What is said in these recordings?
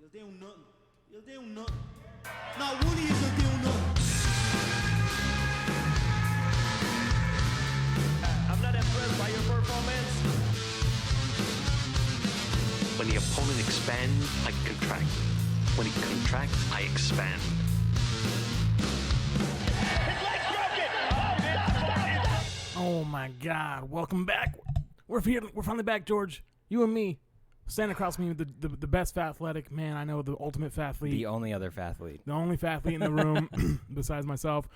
Eles deu nothing. Eles deu nothing. Not one of you deu nothing. I'm not impressed by your performance. When the opponent expands, I contract. When he contracts, I expand. Oh my God! Welcome back. We're here. We're finally back, George. You and me, standing across from me with the best Fathletic man I know, the ultimate Fathlete, The only other Fathlete. the only Fathlete in the room besides myself,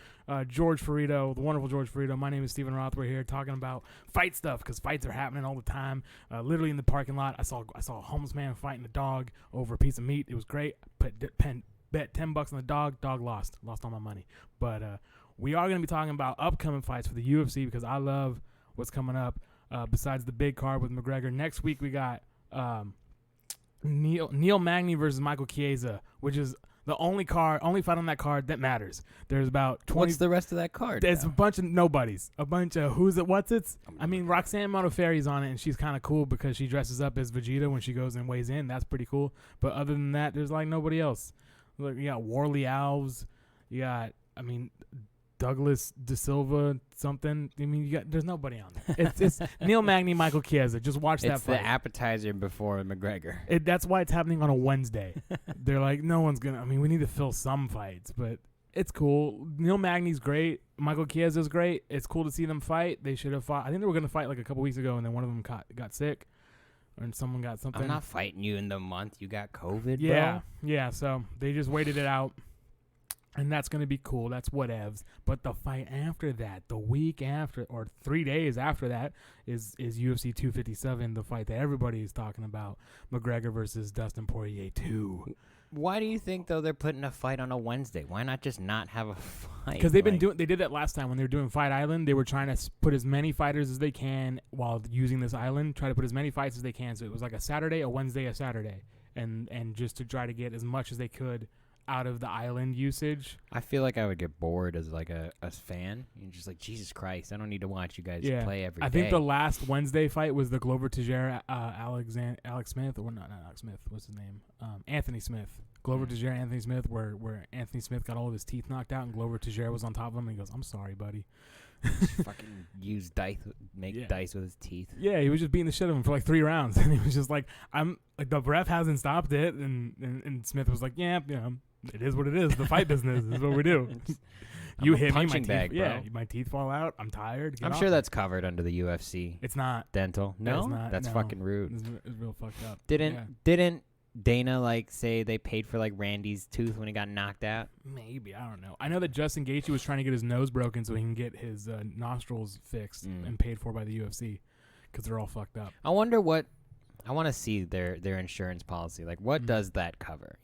George Ferrito, the wonderful George Ferrito. My name is Stephen Roth. We're here talking about fight stuff because fights are happening all the time. Literally in the parking lot, I saw a homeless man fighting a dog over a piece of meat. It was great. Bet $10 on the dog. Dog lost all my money. But we are going to be talking about upcoming fights for the UFC because I love what's coming up. Besides the big card with McGregor, next week we got Neil Magny versus Michael Chiesa, which is the only fight on that card that matters. There's about 20. What's the rest of that card? There's a bunch of nobodies, a bunch of what's-its. I mean, Roxanne Modafferi's on it, and she's kind of cool because she dresses up as Vegeta when she goes and weighs in. That's pretty cool. But other than that, there's like nobody else. Look, you got Warley Alves. You got, Douglas De Silva something. There's nobody on there. It's Neil Magny, Michael Chiesa. Just watch that It's fight. the appetizer before McGregor. That's why it's happening on a Wednesday. They're like, no one's gonna. We need to fill some fights, but it's cool. Neil Magny's great. Michael Chiesa's great. It's cool to see them fight. They should have fought. I think they were gonna fight like a couple weeks ago, and then one of them got sick, or someone got something. I'm not fighting you in the month you got COVID, Yeah, bro. yeah. So they just waited it out. And that's going to be cool. That's whatevs. But the fight after that, the week after, or 3 days after that, is UFC 257, the fight that everybody is talking about. McGregor versus Dustin Poirier 2. Why do you think, though, they're putting a fight on a Wednesday? Why not just not have a fight? Because they did that last time when they were doing Fight Island. They were trying to put as many fighters as they can while using this island. Try to put as many fights as they can. So it was like a Saturday, a Wednesday, a Saturday. And just to try to get as much as they could out of the island usage. I feel like I would get bored as like a fan. You're just like, Jesus Christ, I don't need to watch you guys play every day. I think the last Wednesday fight was the Glover Teixeira, Alex Smith, or not Alex Smith, what's his name? Anthony Smith. Glover Teixeira, Anthony Smith, where Anthony Smith got all of his teeth knocked out and Glover Teixeira was on top of him and he goes, I'm sorry, buddy. Fucking use dice, dice with his teeth. Yeah, he was just beating the shit out of him for like 3 rounds and he was just like, I'm like, the ref hasn't stopped it, and Smith was like, yeah, it is what it is. The fight business is what we do. You hit me, my teeth fall out. I'm tired. I'm sure that's covered under the UFC. It's not Dental. No, it's not, that's fucking rude. It's real fucked up. Didn't Dana say they paid for Randy's tooth when he got knocked out? Maybe, I don't know. I know that Justin Gaethje was trying to get his nose broken so he can get his nostrils fixed and paid for by the UFC because they're all fucked up. I wonder what. I want to see their insurance policy. Like, what does that cover?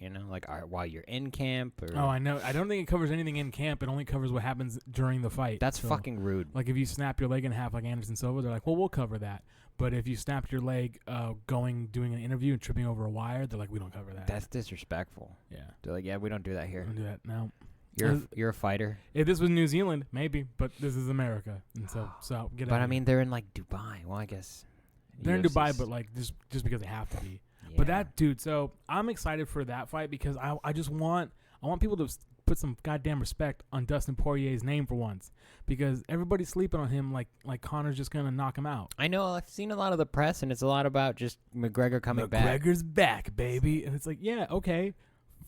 While you're in camp? Or? Oh, I know. I don't think it covers anything in camp. It only covers what happens during the fight. That's fucking rude. Like, if you snap your leg in half like Anderson Silva, they're like, well, we'll cover that. But if you snapped your leg doing an interview and tripping over a wire, they're like, we don't cover that. That's disrespectful. Yeah. They're like, yeah, we don't do that here. We don't do that, no. You're a fighter. If this was New Zealand, maybe, but this is America. And so get out. But, they're in, Dubai. Well, I guess. They're in Dubai, but just because they have to be. Yeah. But that dude, so I'm excited for that fight because I want people to put some goddamn respect on Dustin Poirier's name for once because everybody's sleeping on him like Connor's just gonna knock him out. I know. I've seen a lot of the press, and it's a lot about just McGregor coming back. McGregor's back, baby, and it's like, yeah, okay.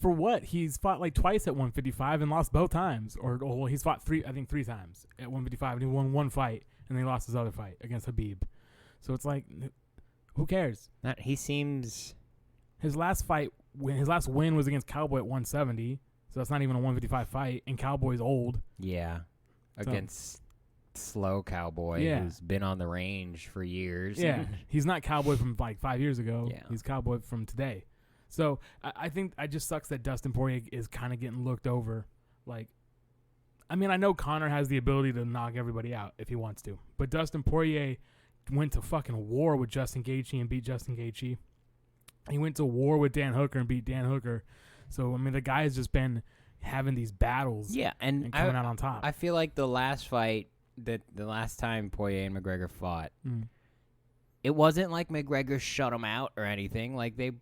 For what? He's fought twice at 155 and lost both times, or he's fought three times at 155 and he won one fight and then he lost his other fight against Habib. So it's like, who cares? He seems... His last win was against Cowboy at 170, so that's not even a 155 fight, and Cowboy's old. Yeah, against slow Cowboy who's been on the range for years. Yeah, he's not Cowboy from 5 years ago. Yeah. He's Cowboy from today. So I think it just sucks that Dustin Poirier is kind of getting looked over. I know Connor has the ability to knock everybody out if he wants to, but Dustin Poirier went to fucking war with Justin Gaethje and beat Justin Gaethje. He went to war with Dan Hooker and beat Dan Hooker. So, the guy has just been having these battles and coming out on top. I feel like the last fight, the last time Poirier and McGregor fought, it wasn't like McGregor shut him out or anything. Like, they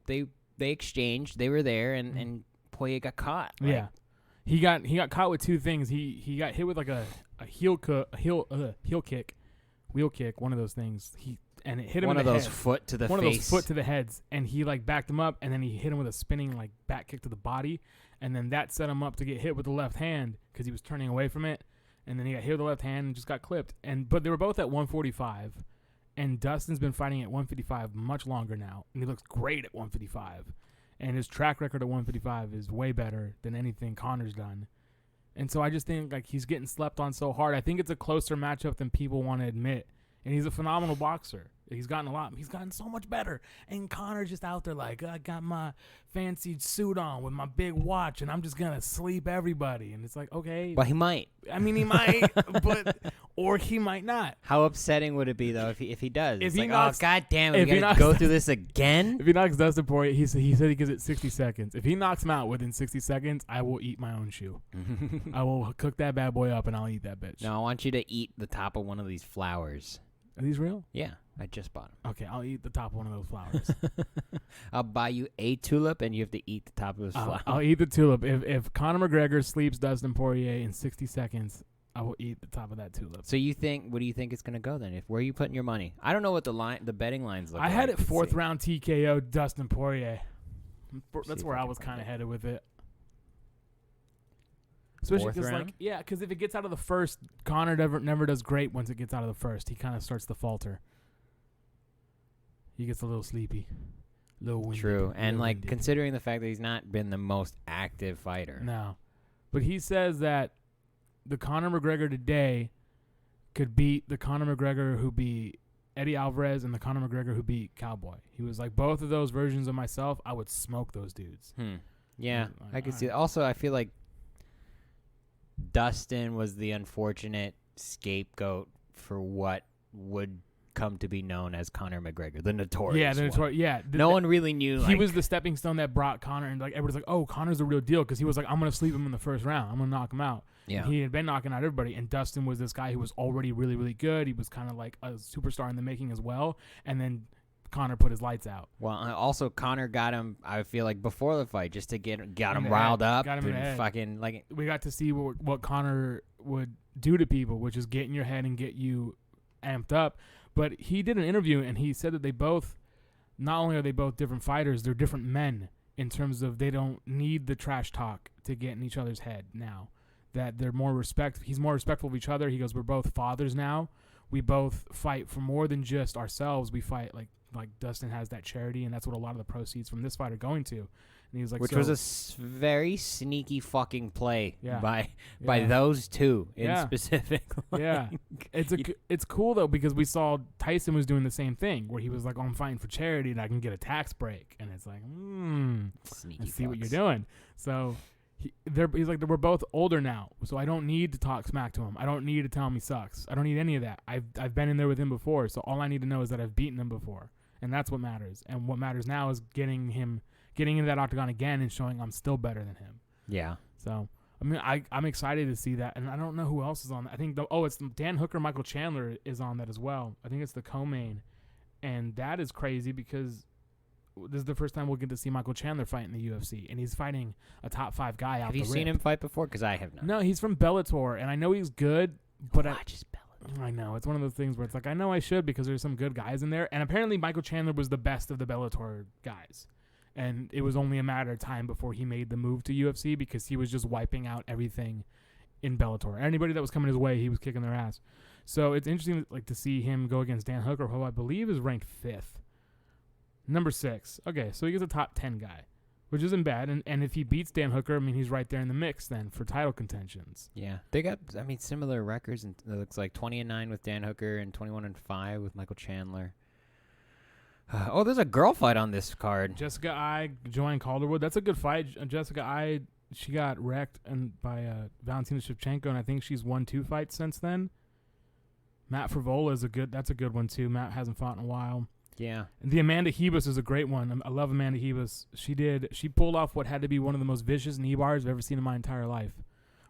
they exchanged. They were there, and Poirier got caught. Like, Yeah, he got caught with two things. He got hit with like a heel kick, wheel kick, one of those things. And it hit him one in of the those head. foot to the One face. of those foot to the heads, and he like backed him up, and then he hit him with a spinning like back kick to the body, and then that set him up to get hit with the left hand because he was turning away from it, and then he got hit with the left hand and just got clipped. But they were both at 145, and Dustin's been fighting at 155 much longer now, and he looks great at 155, and his track record at 155 is way better than anything Connor's done. And so I just think like he's getting slept on so hard. I think it's a closer matchup than people want to admit, and he's a phenomenal boxer. He's gotten so much better. And Connor's just out there like, I got my fancy suit on with my big watch, and I'm just going to sleep everybody. And it's like, okay. Well, he might. I mean, he might, or he might not. How upsetting would it be, though, if he does? If It's he like, knocks- oh, God damn it, if we he got to knocks- go through this again? If he knocks Dustin Poirier, he said he gives it 60 seconds. If he knocks him out within 60 seconds, I will eat my own shoe. I will cook that bad boy up, and I'll eat that bitch. No, I want you to eat the top of one of these flowers. Are these real? Yeah, I just bought them. Okay, I'll eat the top of one of those flowers. I'll buy you a tulip, and you have to eat the top of this flower. I'll eat the tulip. If Conor McGregor sleeps Dustin Poirier in 60 seconds, I will eat the top of that tulip. So what do you think it's going to go then? Where are you putting your money? I don't know what the betting lines look like. I had it Let's fourth see. round TKO Dustin Poirier. That's if where I I can was find kind of it. headed with it. Especially Fourth because, round? because if it gets out of the first, Conor never does great once it gets out of the first. He kind of starts to falter. He gets a little sleepy, a little winded. True, and little like winded. considering the fact that he's not been the most active fighter. No, but he says that the Conor McGregor today could beat the Conor McGregor who beat Eddie Alvarez and the Conor McGregor who beat Cowboy. He was like, both of those versions of myself, I would smoke those dudes. Yeah, Like, I can see. alright. Also, I feel like Dustin was the unfortunate scapegoat for what would come to be known as Conor McGregor, the notorious. Yeah, the one. notorious. Yeah, No one really knew. He Like, was the stepping stone that brought Conor, and like everybody's like, "Oh, Conor's the real deal," because he was like, "I'm gonna sleep him in the first round. I'm gonna knock him out." yeah. And he had been knocking out everybody, and Dustin was this guy who was already really, really good. He was kind of like a superstar in the making as well. And then Conor put his lights out. Well, also Conor got him. I feel like before the fight, just to got In him the riled head. up Got him in the and head. fucking like. We got to see what Conor would do to people, which is get in your head and get you amped up. But he did an interview, and he said that they both, not only are they both different fighters, they're different men in terms of they don't need the trash talk to get in each other's head now. That they're more he's more respectful of each other. He goes, we're both fathers now. We both fight for more than just ourselves. We fight like Dustin has that charity, and that's what a lot of the proceeds from this fight are going to. And he was like, Which so, was a very sneaky fucking play Yeah. by Yeah. those two in Yeah. specific. Yeah, it's cool though because we saw Tyson was doing the same thing where he was like, "Oh, I'm fighting for charity and I can get a tax break," and it's like, Sneaky. I see what you're fucks. doing. So he's like, we're both older now, so I don't need to talk smack to him. I don't need to tell him he sucks. I don't need any of that. I've been in there with him before, so all I need to know is that I've beaten him before, and that's what matters. And what matters now is getting into that octagon again and showing I'm still better than him. Yeah. So, I mean, I'm excited to see that, and I don't know who else is on that. I think it's Dan Hooker, Michael Chandler is on that as well. I think it's the co-main, and that is crazy because this is the first time we'll get to see Michael Chandler fight in the UFC, and he's fighting a top 5 guy out Have the you seen rip. him fight before? Because I have not. No, he's from Bellator, and I know he's good, but Watch Bellator. I know it's one of those things where it's like I know I should because there's some good guys in there, and apparently Michael Chandler was the best of the Bellator guys. And it was only a matter of time before he made the move to UFC because he was just wiping out everything in Bellator. Anybody that was coming his way, he was kicking their ass. So it's interesting to see him go against Dan Hooker, who I believe is ranked 5th. Number 6. Okay, so he gets a top 10 guy, which isn't bad. And if he beats Dan Hooker, I mean, he's right there in the mix then for title contentions. Yeah, they got. I mean, similar records. And it looks like 20-9 with Dan Hooker and 21-5 with Michael Chandler. There's a girl fight on this card. Jessica I, Joanne Calderwood. That's a good fight. Jessica I, she got wrecked by Valentina Shevchenko, and I think she's won 2 fights since then. Matt Frivola that's a good one too. Matt hasn't fought in a while. Yeah. And the Amanda Hebus is a great one. I love Amanda Hebus. She pulled off what had to be one of the most vicious knee bars I've ever seen in my entire life,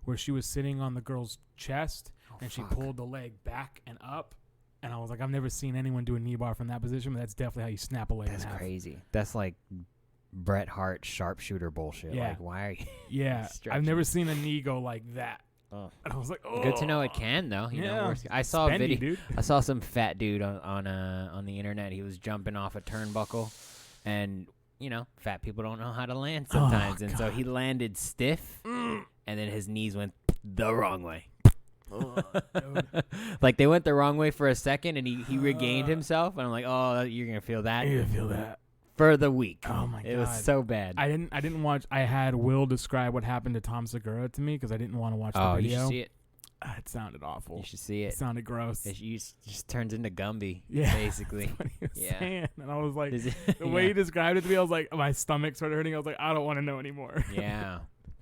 where she was sitting on the girl's chest and she pulled the leg back and up. And I was like, I've never seen anyone do a knee bar from that position, but that's definitely how you snap a leg in That's half. crazy. That's like Bret Hart sharpshooter bullshit. Yeah. Like, why are you? Yeah, I've stretching? never seen a knee go like that. Oh. And I was like, oh. Good to know it can though. You know, Yeah. I saw a Spendy, video. dude. I saw some fat dude on the internet. He was jumping off a turnbuckle, and you know, fat people don't know how to land sometimes, and so he landed stiff, and then his knees went the wrong way. Like they went the wrong way for a second, and he regained himself, and I'm like, oh, you're gonna feel that. You're gonna feel that for the week. Oh my god, it was so bad. I didn't watch. I had Will describe what happened to Tom Segura to me because I didn't want to watch the Oh, video. you should see it. It sounded awful. You should see It it. sounded gross. It just turns into Gumby, Yeah. basically. That's what he was Yeah. saying. And I was like, Is it- the way he described it to me, I was like, my stomach started hurting. I was like, I don't want to know anymore. Yeah,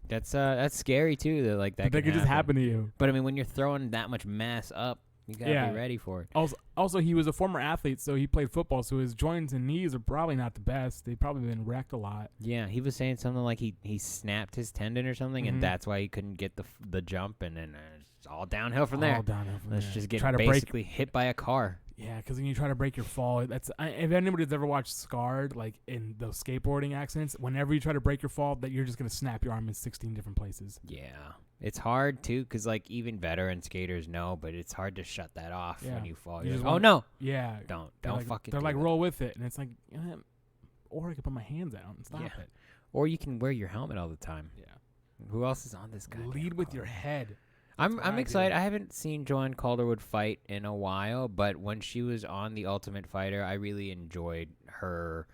that's scary too. That like that That could just happen to you. But I mean, when you're throwing that much mass up, you gotta Yeah. be ready for it. Also, he was a former athlete, so he played football. So his joints and knees are probably not the best. They've probably been wrecked a lot. Yeah, he was saying something like he snapped his tendon or something, Mhm. and that's why he couldn't get the jump, and then it's all downhill from there. All downhill from Let's there. just get Try to basically hit by a car. Yeah, because when you try to break your fall, if anybody's ever watched Scarred, like in those skateboarding accidents, whenever you try to break your fall, that you're just gonna snap your arm in 16 different places. Yeah, it's hard too, because like even veteran skaters know, but it's hard to shut that off Yeah. when you fall. You You're just like, oh want- no, Yeah, don't like, fucking. They're do like that. roll with it, and it's like, or I could put my hands out and stop Yeah. it. Or you can wear your helmet all the time. Yeah, Who else is on this guy? lead with your head. I'm what I do. excited. I haven't seen Joanne Calderwood fight in a while, but when she was on The Ultimate Fighter, I really enjoyed her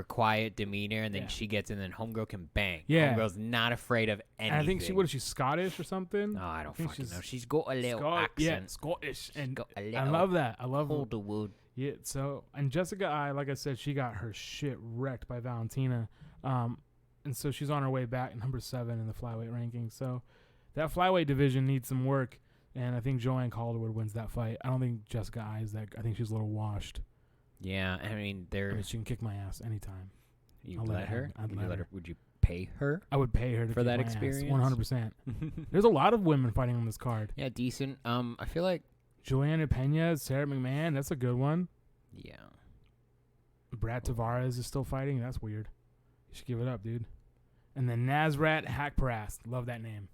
quiet demeanor, and then Yeah. she gets in, and Homegirl can bang. Yeah. Homegirl's not afraid of anything. And I think she's Scottish or something. No, I don't think fucking she's know. She's got a little Yeah, accent. Scottish, and got a I little love that. I love Calderwood. Yeah, so and Jessica like I said, she got her shit wrecked by Valentina. And so she's on her way back, number 7 in the flyweight rankings. So that flyweight division needs some work, and I think Joanne Calderwood wins that fight. I don't think Jessica is that. I think she's a little washed. Yeah, I mean, She can kick my ass anytime. you I'll let let her. I'd Would let you let her. her? Would you pay her? I would pay her to For kick that my ass, experience? 100%. There's a lot of women fighting on this card. Yeah, decent. I feel like Joanna Pena, Sarah McMahon, that's a good one. yeah. Brad Tavares is still fighting. That's weird. You should give it up, dude. And then Nasrat Hakparast. Love that name.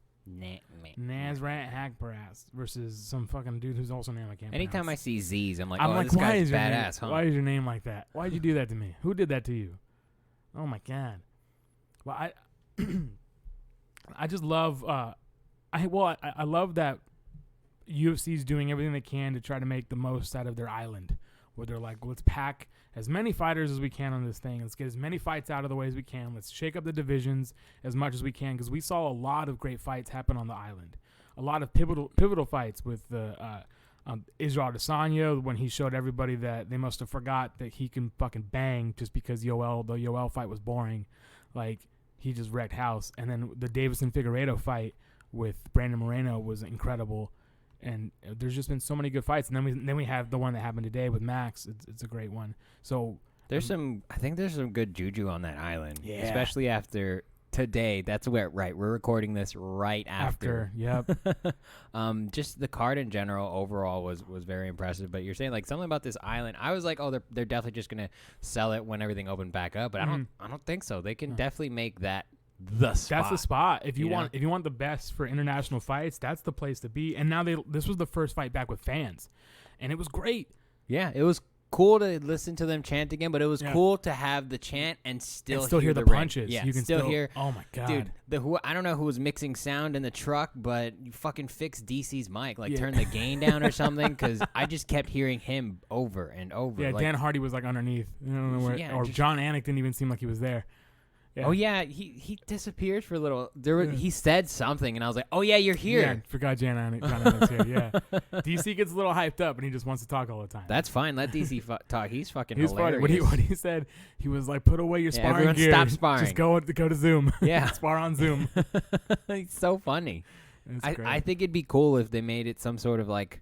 Nasrat Hakparast versus some fucking dude who's also named I can't Anytime I pronounce. see Z's, I'm like, I'm oh, like, this why guy's is your badass, name, huh? Why is your name like that? Why'd you do that to me? Who did that to you? Oh my god. Well, I just love. I love that UFC's doing everything they can to try to make the most out of their island. Where they're like, let's pack as many fighters as we can on this thing. Let's get as many fights out of the way as we can. Let's shake up the divisions as much as we can, because we saw a lot of great fights happen on the island. A lot of pivotal fights with the Israel Adesanya, when he showed everybody that they must have forgot that he can fucking bang just because the Yoel fight was boring. Like, he just wrecked house. And then the Davison Figueiredo fight with Brandon Moreno was incredible. And there's just been so many good fights. And then we have the one that happened today with Max. It's a great one. So I think there's some good juju on that island. Yeah. Especially after today. That's where, right, we're recording this right after. Yep. Just the card in general overall was very impressive. But you're saying like something about this island. I was like, oh, they're definitely just gonna sell it when everything opened back up. But I don't think so. They can definitely make that the spot. That's the spot. If you You know? want if you want the best for international fights, that's the place to be. And now this was the first fight back with fans. And it was great. Yeah, it was cool to listen to them chant again, but it was Yeah. cool to have the chant and still hear the ring. punches. Yeah, You can still hear. Oh my god. Dude, I don't know who was mixing sound in the truck, but you fucking fix DC's mic, like Yeah. turn the gain down or something, because I just kept hearing him over and over. Yeah, like, Dan Hardy was like underneath. I don't know where, Yeah, or just- John Anik didn't even seem like he was there. Yeah. Oh yeah, he disappeared for a little. Yeah. He said something, and I was like, oh yeah, you're here. Yeah, forgot John Anik's here. Yeah, DC gets a little hyped up and he just wants to talk all the time. That's fine. Let DC talk. He's fucking He's funny. hilarious. What he said, he was like, "Put away your Yeah, sparring everyone gear. stop sparring. Just go to Zoom. Yeah. Spar on Zoom." He's so funny. It's great. I think it'd be cool if they made it some sort of like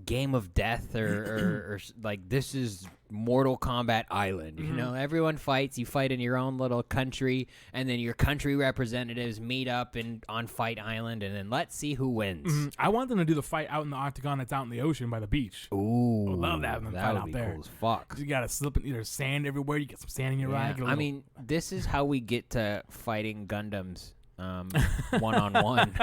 game of death or like this is Mortal Kombat Island. You know, everyone fights. You fight in your own little country, and then your country representatives meet up on Fight Island, and then let's see who wins. I want them to do the fight out in the octagon that's out in the ocean by the beach. Ooh, I would love to have them that fight would out be there. cool as fuck. You gotta slip in either sand everywhere. You get some sand in your eye. I mean, this is how we get to fighting Gundams one-on-one.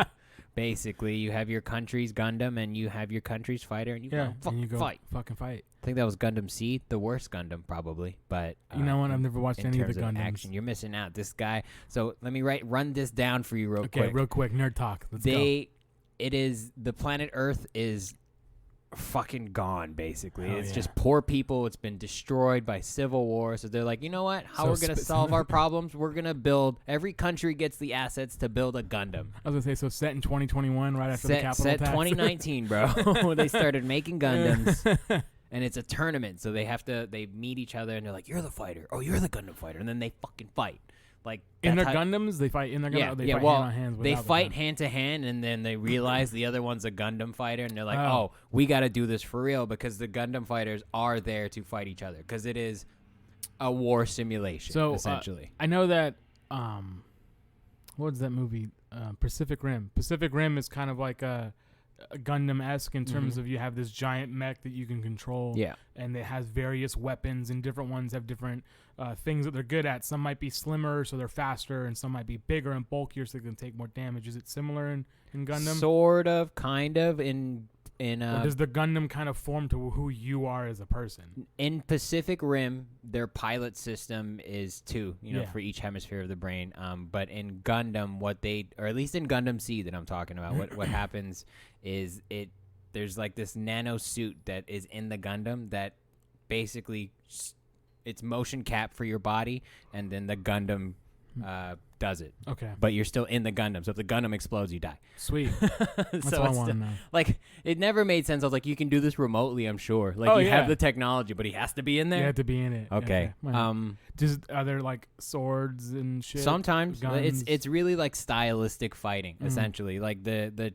Basically, you have your country's Gundam and you have your country's fighter, and you go fight. Fucking fight. I think that was Gundam Seed, the worst Gundam probably. But you know what? I've never watched any of the Gundams. Action, you're missing out. This guy. So let me run this down for you real quick. Okay, real quick. Nerd talk. Let's go. It is the planet Earth is fucking gone. Basically, Oh, it's yeah. just poor people. It's been destroyed by civil war. So they're like, you know what? How we're gonna solve our problems? We're gonna build. Every country gets the assets to build a Gundam. I was gonna say, so set in 2021, right after the Capitol Set attack. 2019, bro. They started making Gundams. And it's a tournament, so they meet each other, and they're like, "You're the fighter. Oh, you're the Gundam fighter," and then they fucking fight. Like in their that's how- Gundams, they fight in their Gundam. Yeah, or they yeah. fight Well, hand on hands. they without the fight Gundam? hand to hand, and then they realize the other one's a Gundam fighter, and they're like, Oh. "Oh, we got to do this for real," because the Gundam fighters are there to fight each other, because it is a war simulation, So essentially. I know that. What was that movie? Pacific Rim. Pacific Rim is kind of like a Gundam-esque in terms of you have this giant mech that you can control. Yeah. And it has various weapons, and different ones have different things that they're good at. Some might be slimmer, so they're faster, and some might be bigger and bulkier, so they can take more damage. Is it similar in Gundam? Sort of, kind of, in or does the Gundam kind of form to who you are as a person? In Pacific Rim, their pilot system is two, Yeah. for each hemisphere of the brain. But in Gundam, or at least in Gundam Seed that I'm talking about, what happens is there's like this nano suit that is in the Gundam that basically it's motion cap for your body, and then the Gundam does it. Okay. But you're still in the Gundam, so if the Gundam explodes, you die. Sweet. That's So what I it's want to still- know. Like, it never made sense. I was like, you can do this remotely, I'm sure. Like, you yeah. have the technology, but he has to be in You there. have to be in it. Okay. Well, are there like swords and shit? Sometimes Guns? it's really like stylistic fighting, essentially. Like the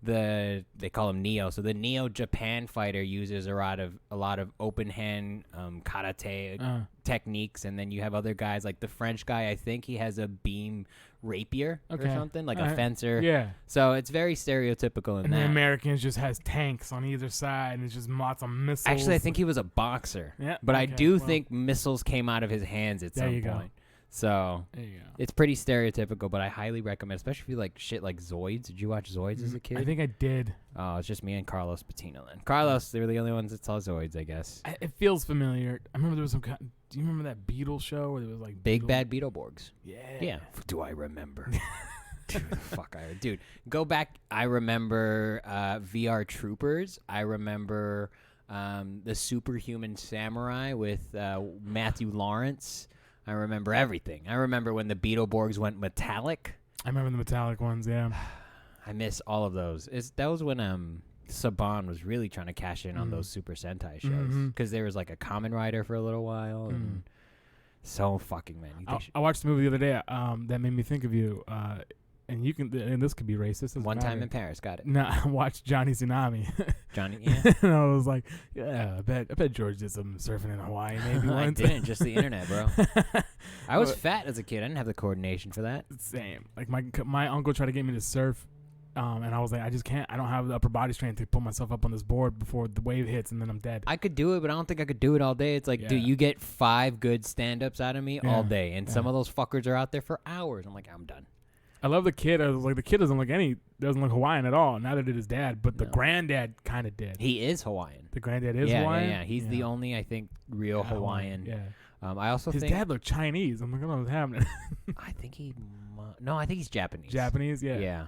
they call him Neo. So the Neo Japan fighter uses a lot of open hand karate techniques, and then you have other guys like the French guy. I think he has a beam rapier or something, like a fencer. Yeah. So it's very stereotypical in And that. the Americans just has tanks on either side, and it's just lots of missiles. Actually, I think he was a boxer. Yeah, But I okay, do well. think missiles came out of his hands at There some you go. point. So There you go. it's pretty stereotypical, but I highly recommend, especially if you like shit like Zoids. Did you watch Zoids as a kid? I think I did. Oh, it's just me and Carlos Patino then. Carlos, they were the only ones that saw Zoids, I guess. It feels familiar. I remember there was some kind. Do you remember that Beetle show where there was like Big Beetle- Bad Beetleborgs. Yeah. Yeah. Do I remember? Dude, go back. I remember VR Troopers. I remember the Superhuman Samurai with Matthew Lawrence. I remember everything. I remember when the Beetleborgs went metallic. I remember the metallic ones. Yeah. I miss all of those. That was when Saban was really trying to cash in on those Super Sentai shows, because there was like a Kamen Rider for a little while, and so fucking many. I watched the movie the other day that made me think of you. And you can, and this could be racist. doesn't One time matter. in Paris, got it. No, I watched Johnny Tsunami. Johnny, yeah. And I was like, yeah, I bet George did some surfing in Hawaii maybe I once. didn't, just the internet, bro. I was fat as a kid. I didn't have the coordination for that. Same. Like my uncle tried to get me to surf, and I was like, I just can't. I don't have the upper body strength to pull myself up on this board before the wave hits, and then I'm dead. I could do it, but I don't think I could do it all day. It's like, dude, Yeah. you get 5 good stand-ups out of me all Yeah. day, and some of those fuckers are out there for hours. I'm like, I'm done. I love the kid. I was like, the kid doesn't look Hawaiian at all. Neither did his dad, but the No. granddad kind of did. He is Hawaiian. The granddad is Yeah, Hawaiian. yeah. He's the only, I think, real Hawaiian. Yeah. I also His think dad looked Chinese. I'm like, I don't know what's happening. I think no, I think he's Japanese. Japanese, yeah. Yeah.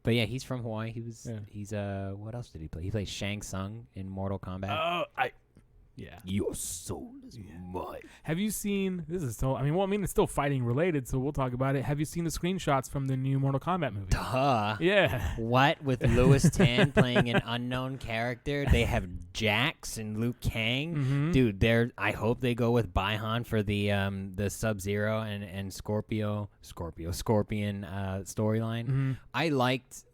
But yeah, he's from Hawaii. He's what else did he play? He played Shang Tsung in Mortal Kombat. Oh, yeah. Your soul is mine. Have you seen? This is so. It's still fighting related, so we'll talk about it. Have you seen the screenshots from the new Mortal Kombat movie? Duh. Yeah. What, with Louis Tan playing an unknown character? They have Jax and Liu Kang. Dude, I hope they go with Baihan for the Sub-Zero and Scorpion storyline. I liked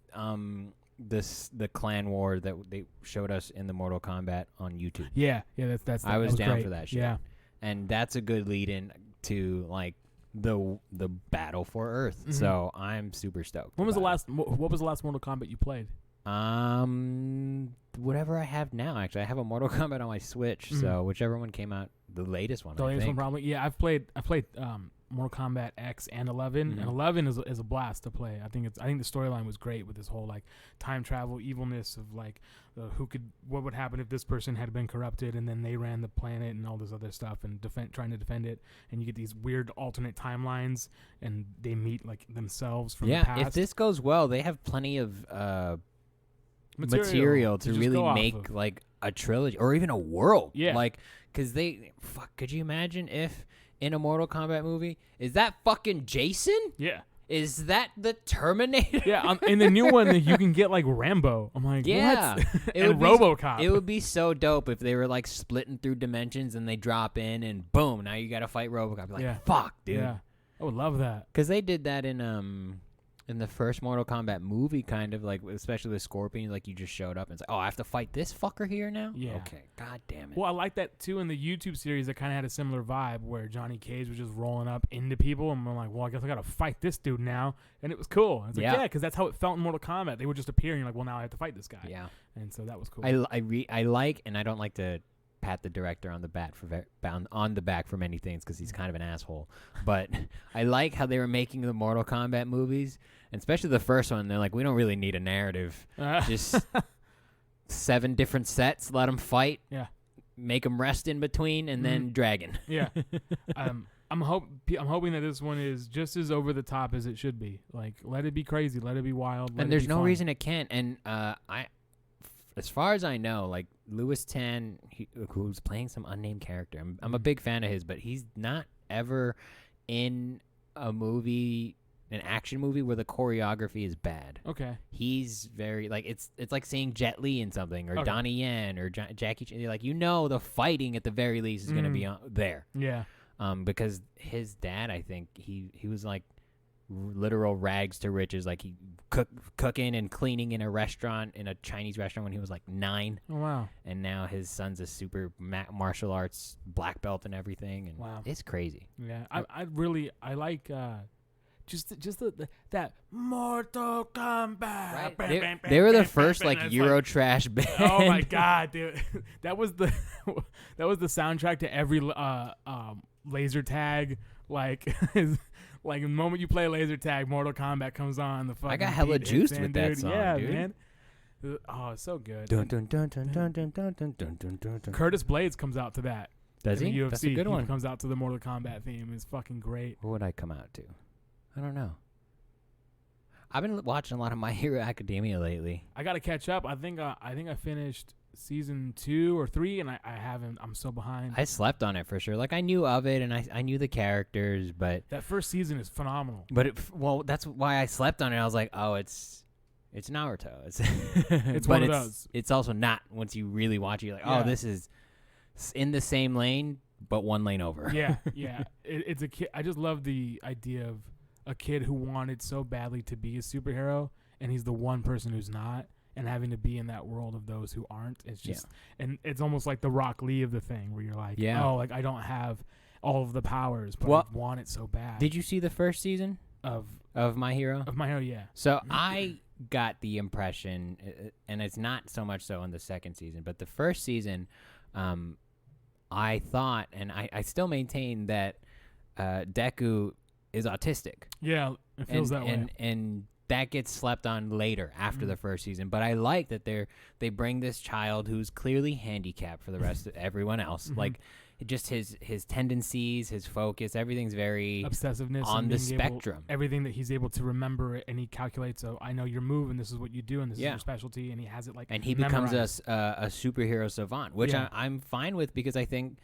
the clan war that they showed us in the Mortal Kombat on YouTube. Yeah, that's. I was down great. for that shit. Yeah, and that's a good lead in to like the battle for Earth. Mm-hmm. So I'm super stoked. When was the about last? What was the last Mortal Kombat you played? Whatever I have now. Actually, I have a Mortal Kombat on my Switch. So whichever one came out, the latest one. The latest one, probably. Yeah, I've played Mortal Kombat X and 11, and 11 is a blast to play. I think the storyline was great with this whole like time travel evilness of like what would happen if this person had been corrupted and then they ran the planet and all this other stuff and trying to defend it, and you get these weird alternate timelines and they meet like themselves from the past. If this goes well, they have plenty of material to just really go off make of. like a trilogy or even a world. Yeah. Like, because could you imagine if in a Mortal Kombat movie, is that fucking Jason? Yeah. Is that the Terminator? Yeah, in the new one, you can get like Rambo. I'm like, Yeah. what? It And would be- RoboCop. It would be so dope if they were like splitting through dimensions and they drop in and boom, now you got to fight RoboCop. Be like, Yeah. fuck, dude. Yeah, I would love that. Because they did that in the first Mortal Kombat movie, kind of like, especially with Scorpion, like you just showed up and it's like, oh, I have to fight this fucker here now? Yeah. Okay, god damn it. Well, I like that too in the YouTube series that kind of had a similar vibe where Johnny Cage was just rolling up into people and I'm like, well, I guess I got to fight this dude now. And it was cool. It's like, Yeah. yeah, because that's how it felt in Mortal Kombat. They would just appear and you're like, well, now I have to fight this guy. Yeah. And so that was cool. I like, and I don't like to pat the director on the back for many things because he's kind of an asshole. But I like how they were making the Mortal Kombat movies, and especially the first one. They're like, we don't really need a narrative. Just 7 different sets, let them fight. Yeah. Make them rest in between, and then dragon. Yeah. I'm hoping that this one is just as over the top as it should be. Like, let it be crazy, let it be wild. And there's no reason it can't. And as far as I know, like Louis Tan, who's playing some unnamed character, I'm a big fan of his, but he's not ever in a movie, an action movie where the choreography is bad. Okay. He's very like it's like seeing Jet Li in something, or Okay. Donnie Yen, or Jackie Chan. Like, the fighting at the very least is going to be there. Yeah. Because his dad, I think he was like literal rags to riches. Like he cooking and cleaning in a Chinese restaurant when he was like 9. Oh, wow. And now his son's a super martial arts black belt and everything. And Wow. it's crazy. Yeah. I like just that Mortal Kombat. Right? They were the first like It's Euro trash band. Oh my god, dude! that was the soundtrack to every laser tag. Like, like the moment you play laser tag, Mortal Kombat comes on. The fucking I got hella beat juiced hits in, with that dude. song, Yeah, dude. man. Oh, it's so good. Dun, dun, dun, dun, dun, dun, dun, dun, dun, dun, dun, dun. Curtis Blades comes out to that. Does in he? the UFC. That's a good one. He comes out to the Mortal Kombat theme. It's fucking great. What would I come out to? I don't know. I've been watching a lot of My Hero Academia lately. I got to catch up. I think I finished season 2 or 3, and I haven't. I'm so behind. I slept on it for sure. Like, I knew of it, and I knew the characters, but That first season is phenomenal. that's why I slept on it. I was like, oh, it's Naruto. It's It's but one of those. It's also not. Once you really watch it, you're like, Yeah. oh, this is in the same lane, but one lane over. Yeah, yeah. It's a kid. I just love the idea of a kid who wanted so badly to be a superhero, and he's the one person who's not, and having to be in that world of those who aren't. It's just, and it's almost like the Rock Lee of the thing, where you're like, oh, like I don't have all of the powers, but I want it so bad. Did you see the first season of My Hero? My Hero? Yeah. So I got the impression, and it's not so much so in the second season, but the first season, I thought, and I still maintain that Deku is autistic. Yeah, it feels that way. And that gets slept on later after the first season. But I like that they bring this child who's clearly handicapped for the rest of everyone else. Like, just his tendencies, his focus, everything's very obsessiveness on and the being able- spectrum. everything that he's able to remember it, and he calculates. So I know your move, and this is what you do, and this is your specialty, and he has it like. And he becomes memorized. a superhero savant, which Yeah. I'm fine with, because I think,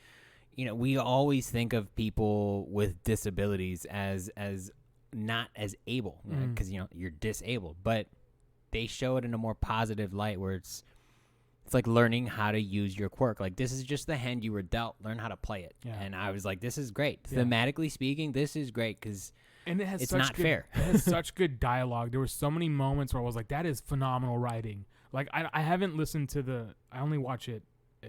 we always think of people with disabilities as not as able, because you're disabled, but they show it in a more positive light, where it's it's like learning how to use your quirk. Like, this is just the hand you were dealt. Learn how to play it. Yeah. And I was like, this is great. Yeah. Thematically speaking, this is great because And it has it's such not good, fair. It has such good dialogue. There were so many moments where I was like, that is phenomenal writing. Like, I haven't listened to I only watch it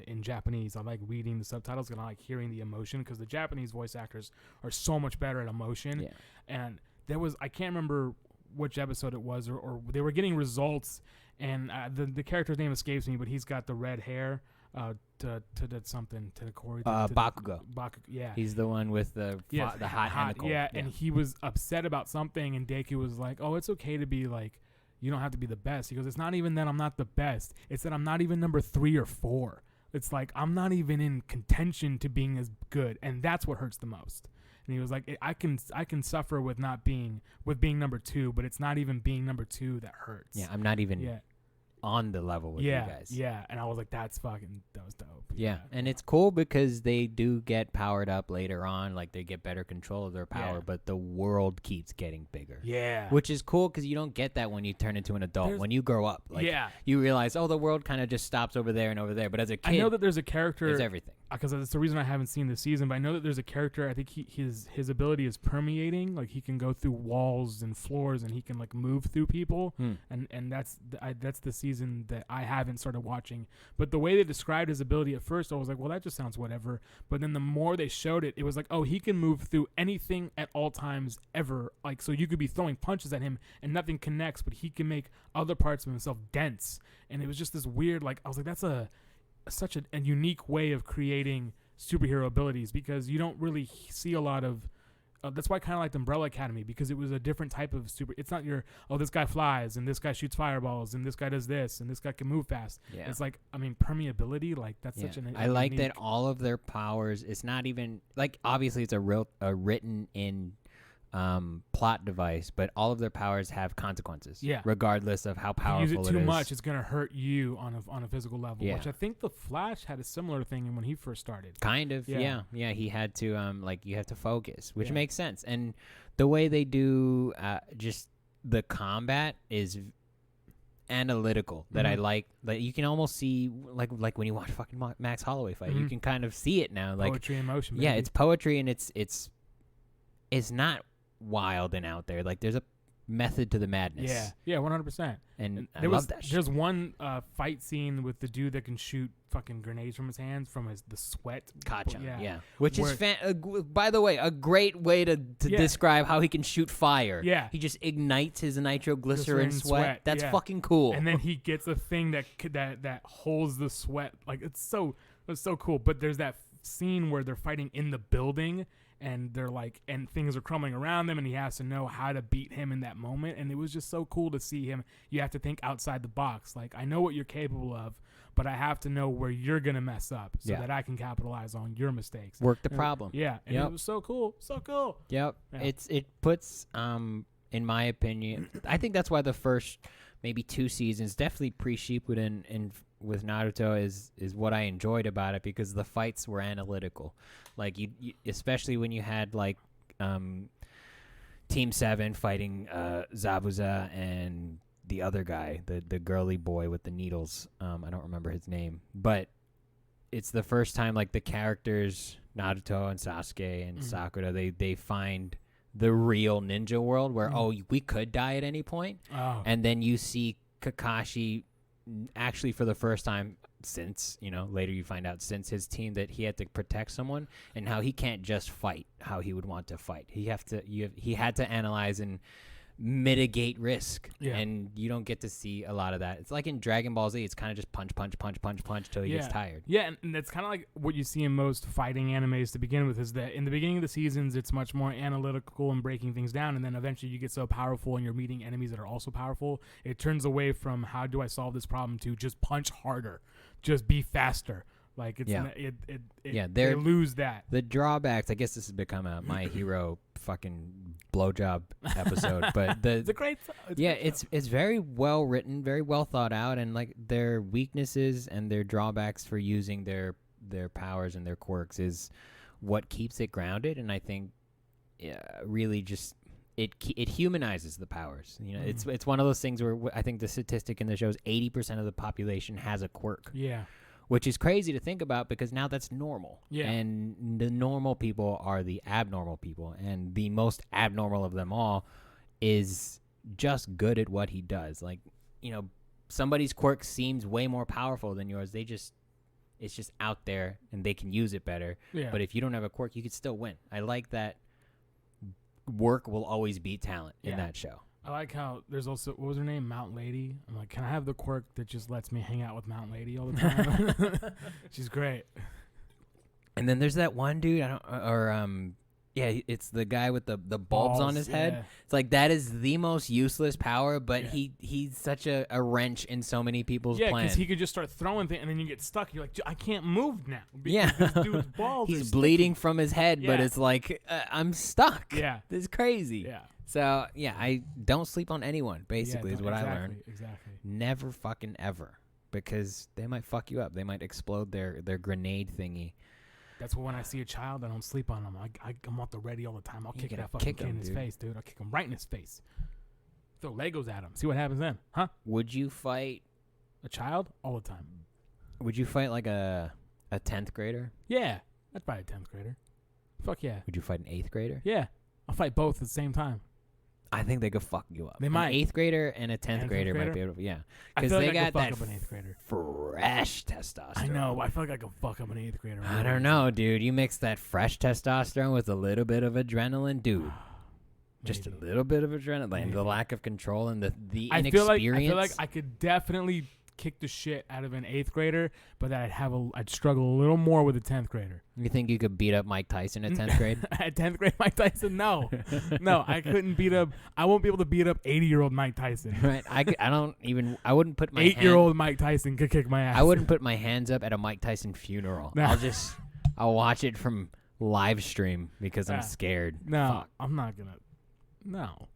in Japanese. I like reading the subtitles and I like hearing the emotion because the Japanese voice actors are so much better at emotion. Yeah. And I can't remember which episode it was, or they were getting results, and the character's name escapes me, but he's got the red hair. To something to the Corey. Bakugo. Yeah. He's the one with the hot and the cold. Yeah, and he was upset about something, and Deku was like, "Oh, it's okay to be like, you don't have to be the best." He goes, "It's not even that I'm not the best. It's that I'm not even number 3 or 4. It's like I'm not even in contention to being as good, and that's what hurts the most." And he was like, I can suffer with being number 2, but it's not even being number 2 that hurts. Yeah, I'm not even on the level with you guys. Yeah, and I was like, that was dope. Yeah, and it's cool because they do get powered up later on. Like, they get better control of their power, but the world keeps getting bigger. Yeah. Which is cool because you don't get that when you turn into an adult. When you grow up, like, you realize, oh, the world kind of just stops over there and over there. But as a kid, I know that there's a character. There's everything. Because that's the reason I haven't seen this season, but I know that there's a character. I think his ability is permeating. Like, he can go through walls and floors, and he can like move through people. And that's the season that I haven't started watching. But the way they described his ability at first, I was like, well, that just sounds whatever. But then the more they showed it, it was like, oh, he can move through anything at all times ever. Like, so you could be throwing punches at him and nothing connects, but he can make other parts of himself dense. And it was just this weird, like, I was like, that's such a unique way of creating superhero abilities, because you don't really see a lot of that's why I kind of liked Umbrella Academy, because it was a different type of it's not your, oh, this guy flies and this guy shoots fireballs and this guy does this and this guy can move fast. It's like, I mean, permeability, like that's such an I like that all of their powers, it's not even like, obviously it's a written in plot device, but all of their powers have consequences. Regardless of how powerful it is. Use it too much, it's gonna hurt you on a physical level. Which I think the Flash had a similar thing when he first started. Kind of, yeah. He had to like, you have to focus, which makes sense. And the way they do just the combat is analytical that I like. Like, you can almost see like when you watch fucking Max Holloway fight, you can kind of see it now. Like, poetry in motion. Yeah, it's poetry, and it's not wild and out there. Like, there's a method to the madness. Yeah, 100%. And I love that shit. There's one fight scene with the dude that can shoot fucking grenades from his hands from the sweat. Kattar, which is by the way, a great way to describe how he can shoot fire. Yeah, he just ignites his nitroglycerin sweat. That's fucking cool. And then he gets a thing that holds the sweat. Like, it's so cool. But there's that scene where they're fighting in the building, and they're like, and things are crumbling around them, and he has to know how to beat him in that moment. And it was just so cool to see him. You have to think outside the box. Like, I know what you're capable of, but I have to know where you're gonna mess up so that I can capitalize on your mistakes. Work the problem. Yeah, and it was so cool, so cool. Yep. Yeah. It puts in my opinion, I think that's why the first maybe 2 seasons, definitely pre-Shippuden with Naruto, is what I enjoyed about it, because the fights were analytical. Like, you especially when you had like Team 7 fighting Zabuza and the other guy, the girly boy with the needles. I don't remember his name, but it's the first time like the characters Naruto and Sasuke and Sakura, they find the real ninja world where we could die at any point. And then you see Kakashi actually for the first time since, later you find out since his team, that he had to protect someone, and how he can't just fight how he would want to fight. He had to analyze and mitigate risk, and you don't get to see a lot of that. It's like in Dragon Ball Z, it's kind of just punch till he gets tired. Yeah, and that's kind of like what you see in most fighting animes to begin with, is that in the beginning of the seasons, it's much more analytical and breaking things down, and then eventually you get so powerful and you're meeting enemies that are also powerful, it turns away from how do I solve this problem to just punch harder, just be faster. Like, it's they lose that. The drawbacks, I guess this has become a My Hero fucking blowjob episode, but it's a great. It's very well written, very well thought out, and like their weaknesses and their drawbacks for using their powers and their quirks is what keeps it grounded. And I think really just it humanizes the powers. It's one of those things where I think the statistic in the show is 80% of the population has a quirk. Yeah. Which is crazy to think about because now that's normal. Yeah. And the normal people are the abnormal people. And the most abnormal of them all is just good at what he does. Like, somebody's quirk seems way more powerful than yours. It's just out there and they can use it better. Yeah. But if you don't have a quirk, you could still win. I like that work will always beat talent in that show. I like how there's also, what was her name? Mountain Lady. I'm like, can I have the quirk that just lets me hang out with Mountain Lady all the time? She's great. And then there's that one dude, it's the guy with the bulbs on his head. Yeah. It's like, that is the most useless power, but he's such a wrench in so many people's plans. Yeah, because he could just start throwing things, and then you get stuck. You're like, I can't move now. Yeah. This dude's balls He's are bleeding sticky. from his head, but it's like, I'm stuck. Yeah. This is crazy. Yeah. So, I don't sleep on anyone, basically, is what I learned. Exactly. Never fucking ever. Because they might fuck you up. They might explode their grenade thingy. That's when I see a child, I don't sleep on them. I'm off the ready all the time. I'll kick gotta that fucking kick kid him, in his dude. face, dude. I'll kick him right in his face. Throw Legos at him. See what happens then. Huh? Would you fight A child? All the time. Would you fight like a 10th grader? Yeah. I'd fight a 10th grader. Fuck yeah. Would you fight an 8th grader? Yeah. I'll fight both at the same time. I think they could fuck you up. They An might. 8th grader and a 10th grader might grader? be able to, yeah. I Because feel they like I got could fuck that up an 8th grader. fresh testosterone. I know. I feel like I could fuck up an 8th grader. I don't know, dude. You mix that fresh testosterone with a little bit of adrenaline, dude. Just a Maybe. little bit of adrenaline. Maybe. The lack of control and the I inexperience. feel like I could definitely kick the shit out of an 8th grader, but that I'd struggle a little more with a 10th grader. You think you could beat up Mike Tyson at 10th grade? At 10th grade Mike Tyson, no. No, I couldn't beat up. I won't be able to beat up 80-year-old Mike Tyson. Right. I wouldn't put my 8-year-old Mike Tyson could kick my ass. I wouldn't put my hands up at a Mike Tyson funeral. No. I'll watch it from live stream because I'm scared. No, Fuck. I'm not gonna. No.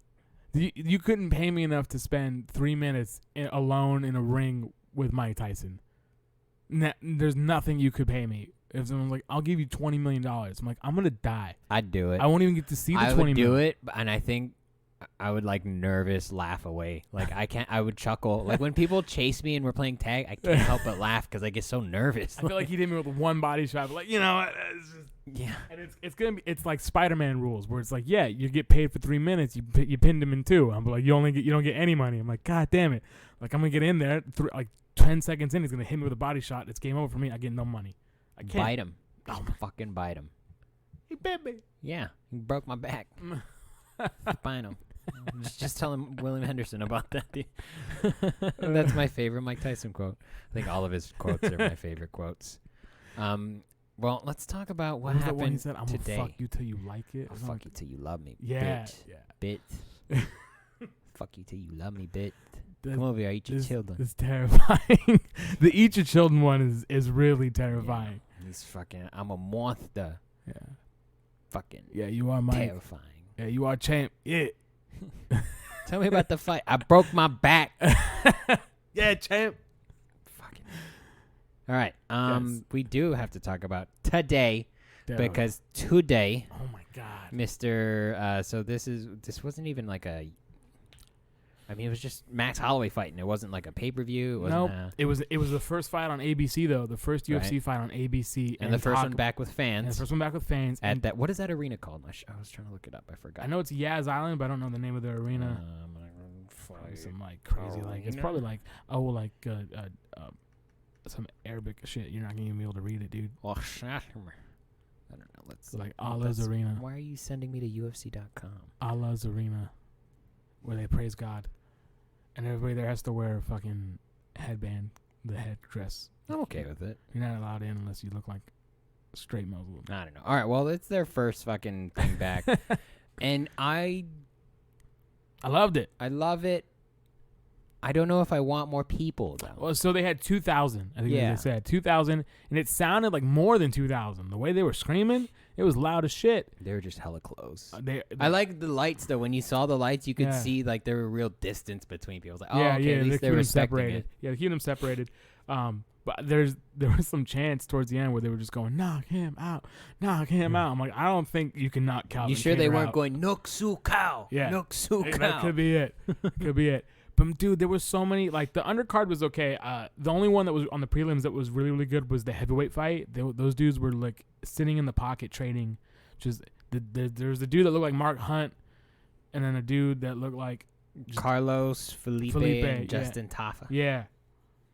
You couldn't pay me enough to spend 3 minutes alone in a ring with Mike Tyson. There's nothing you could pay me. If someone's like, I'll give you $20 million, I'm like, I'm going to die. I'd do it. I won't even get to see the I 20 would do million. it, and I think I would like nervous laugh away. Like I would chuckle. Like when people chase me and we're playing tag, I can't help but laugh because I get so nervous. I feel like he did me with one body shot, but like, you know, it's just, yeah. and it's like Spider-Man rules where it's like, yeah, you get paid for 3 minutes, you pinned him in 2. I'm like, you don't get any money. I'm like, God damn it! Like I'm gonna get in there, like 10 seconds in, he's gonna hit me with a body shot. It's game over for me. I get no money. I can't. Bite him. Just fucking bite him. He bit me. Yeah, he broke my back. Bite him. Just tell him William Henderson about that. That's my favorite Mike Tyson quote. I think all of his quotes are my favorite quotes. Well, let's talk about what was happened the one he said, I'm today. gonna fuck you till you like it. I'll fuck you till you love me, Yeah, bitch. yeah. Bitch. Fuck you till you love me, bitch. Come over here, I eat your children. It's terrifying. The eat your children one is really terrifying. Yeah, he's fucking, I'm a monster. Yeah. Fucking Yeah, you are Mike. terrifying. Yeah, you are champ. Yeah. Tell me about the fight. I broke my back. Yeah, champ. Fucking. All right. Yes. We do have to talk about today Dude. because today, Oh my God. Mr. So this wasn't even like a. I mean, it was just Max Holloway fighting. It wasn't like a pay-per-view. It Nope. wasn't. It was the first fight on ABC though. The first UFC fight on ABC, And the first one back with fans. And the first one back with fans. At And that, what is that arena called? I was trying to look it up. I forgot. I know it's Yaz Island, but I don't know the name of the arena. Fight Some like crazy like it's arena. probably like some Arabic shit. You're not gonna even be able to read it, dude. Oh, I don't know. Let's Like Allah's Arena. Why are you sending me to UFC.com? Allah's Arena, where they praise God, and everybody there has to wear a fucking headband, the headdress. I'm okay with it. You're not allowed in unless you look like a straight Muslim. I don't know. All right. Well, it's their first fucking thing back, and I loved it. love it. I don't know if I want more people though. Well, so they had 2,000. I think Yeah. they said 2,000, and it sounded like more than 2,000. The way they were screaming, it was loud as shit. They were just hella close. They I like the lights though. When you saw the lights, you could Yeah. see like there were real distance between people. I was like, oh, yeah, okay, yeah, at they're least they keeping were them respecting separated. it. Yeah, they're keeping them separated. But there was some chants towards the end where they were just going, knock him out. I'm like, I don't think you can knock Calvin. You sure Kattar they weren't out. going Nuksu Cow? Yeah. Nuksu Hey, Cow. that could be it. Could be it. But dude, there was so many. Like the undercard was okay. The only one that was on the prelims that was really, really good was the heavyweight fight. Those dudes were like sitting in the pocket trading. Just there's the dude that looked like Mark Hunt, and then a dude that looked like Carlos, Felipe and Justin Tafa. Yeah,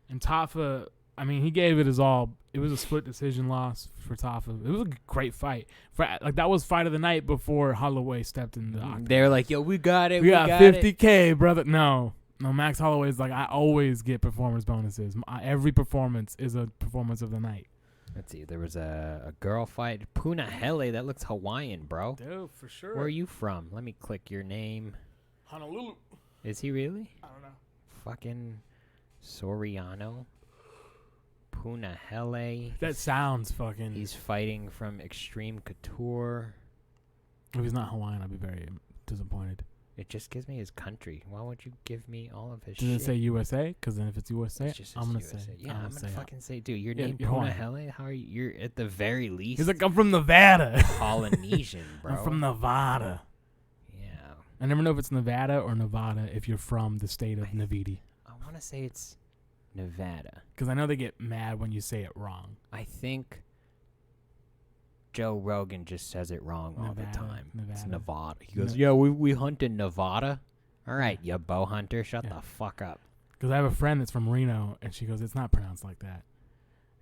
and Tafa. I mean, he gave it his all. It was a split decision loss for Tafa. It was a great fight. That was fight of the night before Holloway stepped in the octagon. They were like, "Yo, we got it. We got 50K, brother." No, Max Holloway's like, I always get performance bonuses. Every performance is a performance of the night. Let's see. There was a girl fight. Punahele. That looks Hawaiian, bro. Dude, for sure. Where are you from? Let me click your name. Honolulu. Is he really? I don't know. Fucking Soriano. Punahele. That sounds fucking. He's fighting from Extreme Couture. If he's not Hawaiian, I'll be very disappointed. It just gives me his country. Why won't you give me all of his Does shit? it say USA? Because then if it's USA, It just says I'm gonna USA. say. Yeah, I'm gonna say fucking say, dude, your Yeah, name you're Hawaiian. Punahele? How are you? You're at the very least He's like, I'm from Nevada. Polynesian, bro. I'm from Nevada. Yeah. I never know if it's Nevada or Nevada if you're from the state of Navidi. I want to say it's Nevada. Because I know they get mad when you say it wrong. I think Joe Rogan just says it wrong all the Nevada, time. It's Nevada. Nevada. He goes, yeah, we hunt in Nevada. All right, you bow hunter, shut Yeah. the fuck up. Because I have a friend that's from Reno, and she goes, it's not pronounced like that.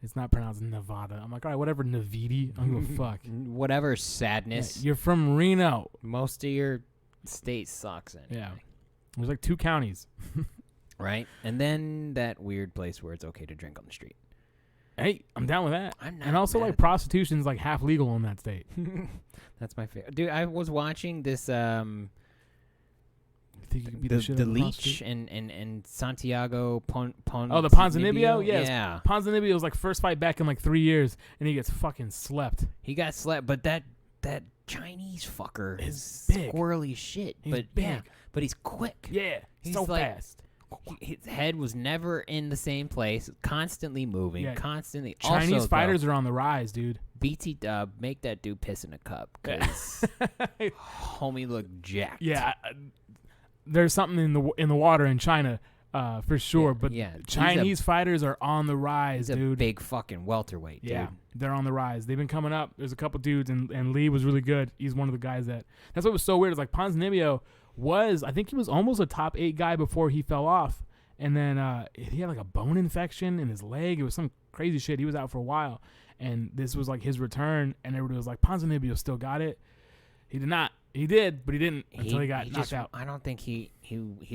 It's not pronounced Nevada. I'm like, all right, whatever, Navidi. I don't give a fuck. Whatever Yeah, sadness. you're from Reno. Most of your state sucks anyway. Yeah. There's like 2 counties. Right? And then that weird place where it's okay to drink on the street. Hey, I'm down with that. I'm not And also, mad like, at that. prostitution's like half legal in that state. That's my favorite. Dude, I was watching this You think you could beat the shit out the of a Leech prostitute? and Santiago Oh, the Ponzinibbio? Yes. Yeah. Ponzinibbio was like first fight back in like 3 years, and he gets fucking slept. He got slept, but that Chinese fucker Is is big. squirrely shit. He's but big. yeah, but he's quick. Yeah, He's so like- fast. His head was never in the same place, constantly moving, Yeah. constantly. Chinese also, fighters are on the rise, dude. BT Dub, make that dude piss in a cup, cause homie looked jacked. Yeah, there's something in the water in China, for sure. Yeah, But yeah, he's a- Chinese fighters are on the rise, he's a dude. big fucking welterweight, Yeah, dude. they're on the rise. They've been coming up. There's a couple dudes, and Lee was really good. He's one of the guys that's what was so weird. It's like Ponzinibbio I think he was almost a top 8 guy before he fell off. And then he had like a bone infection in his leg. It was some crazy shit. He was out for a while. And this was like his return. And everybody was like, Ponzinibbio still got it. He did not. He did, but he didn't until he got knocked just, out. I don't think he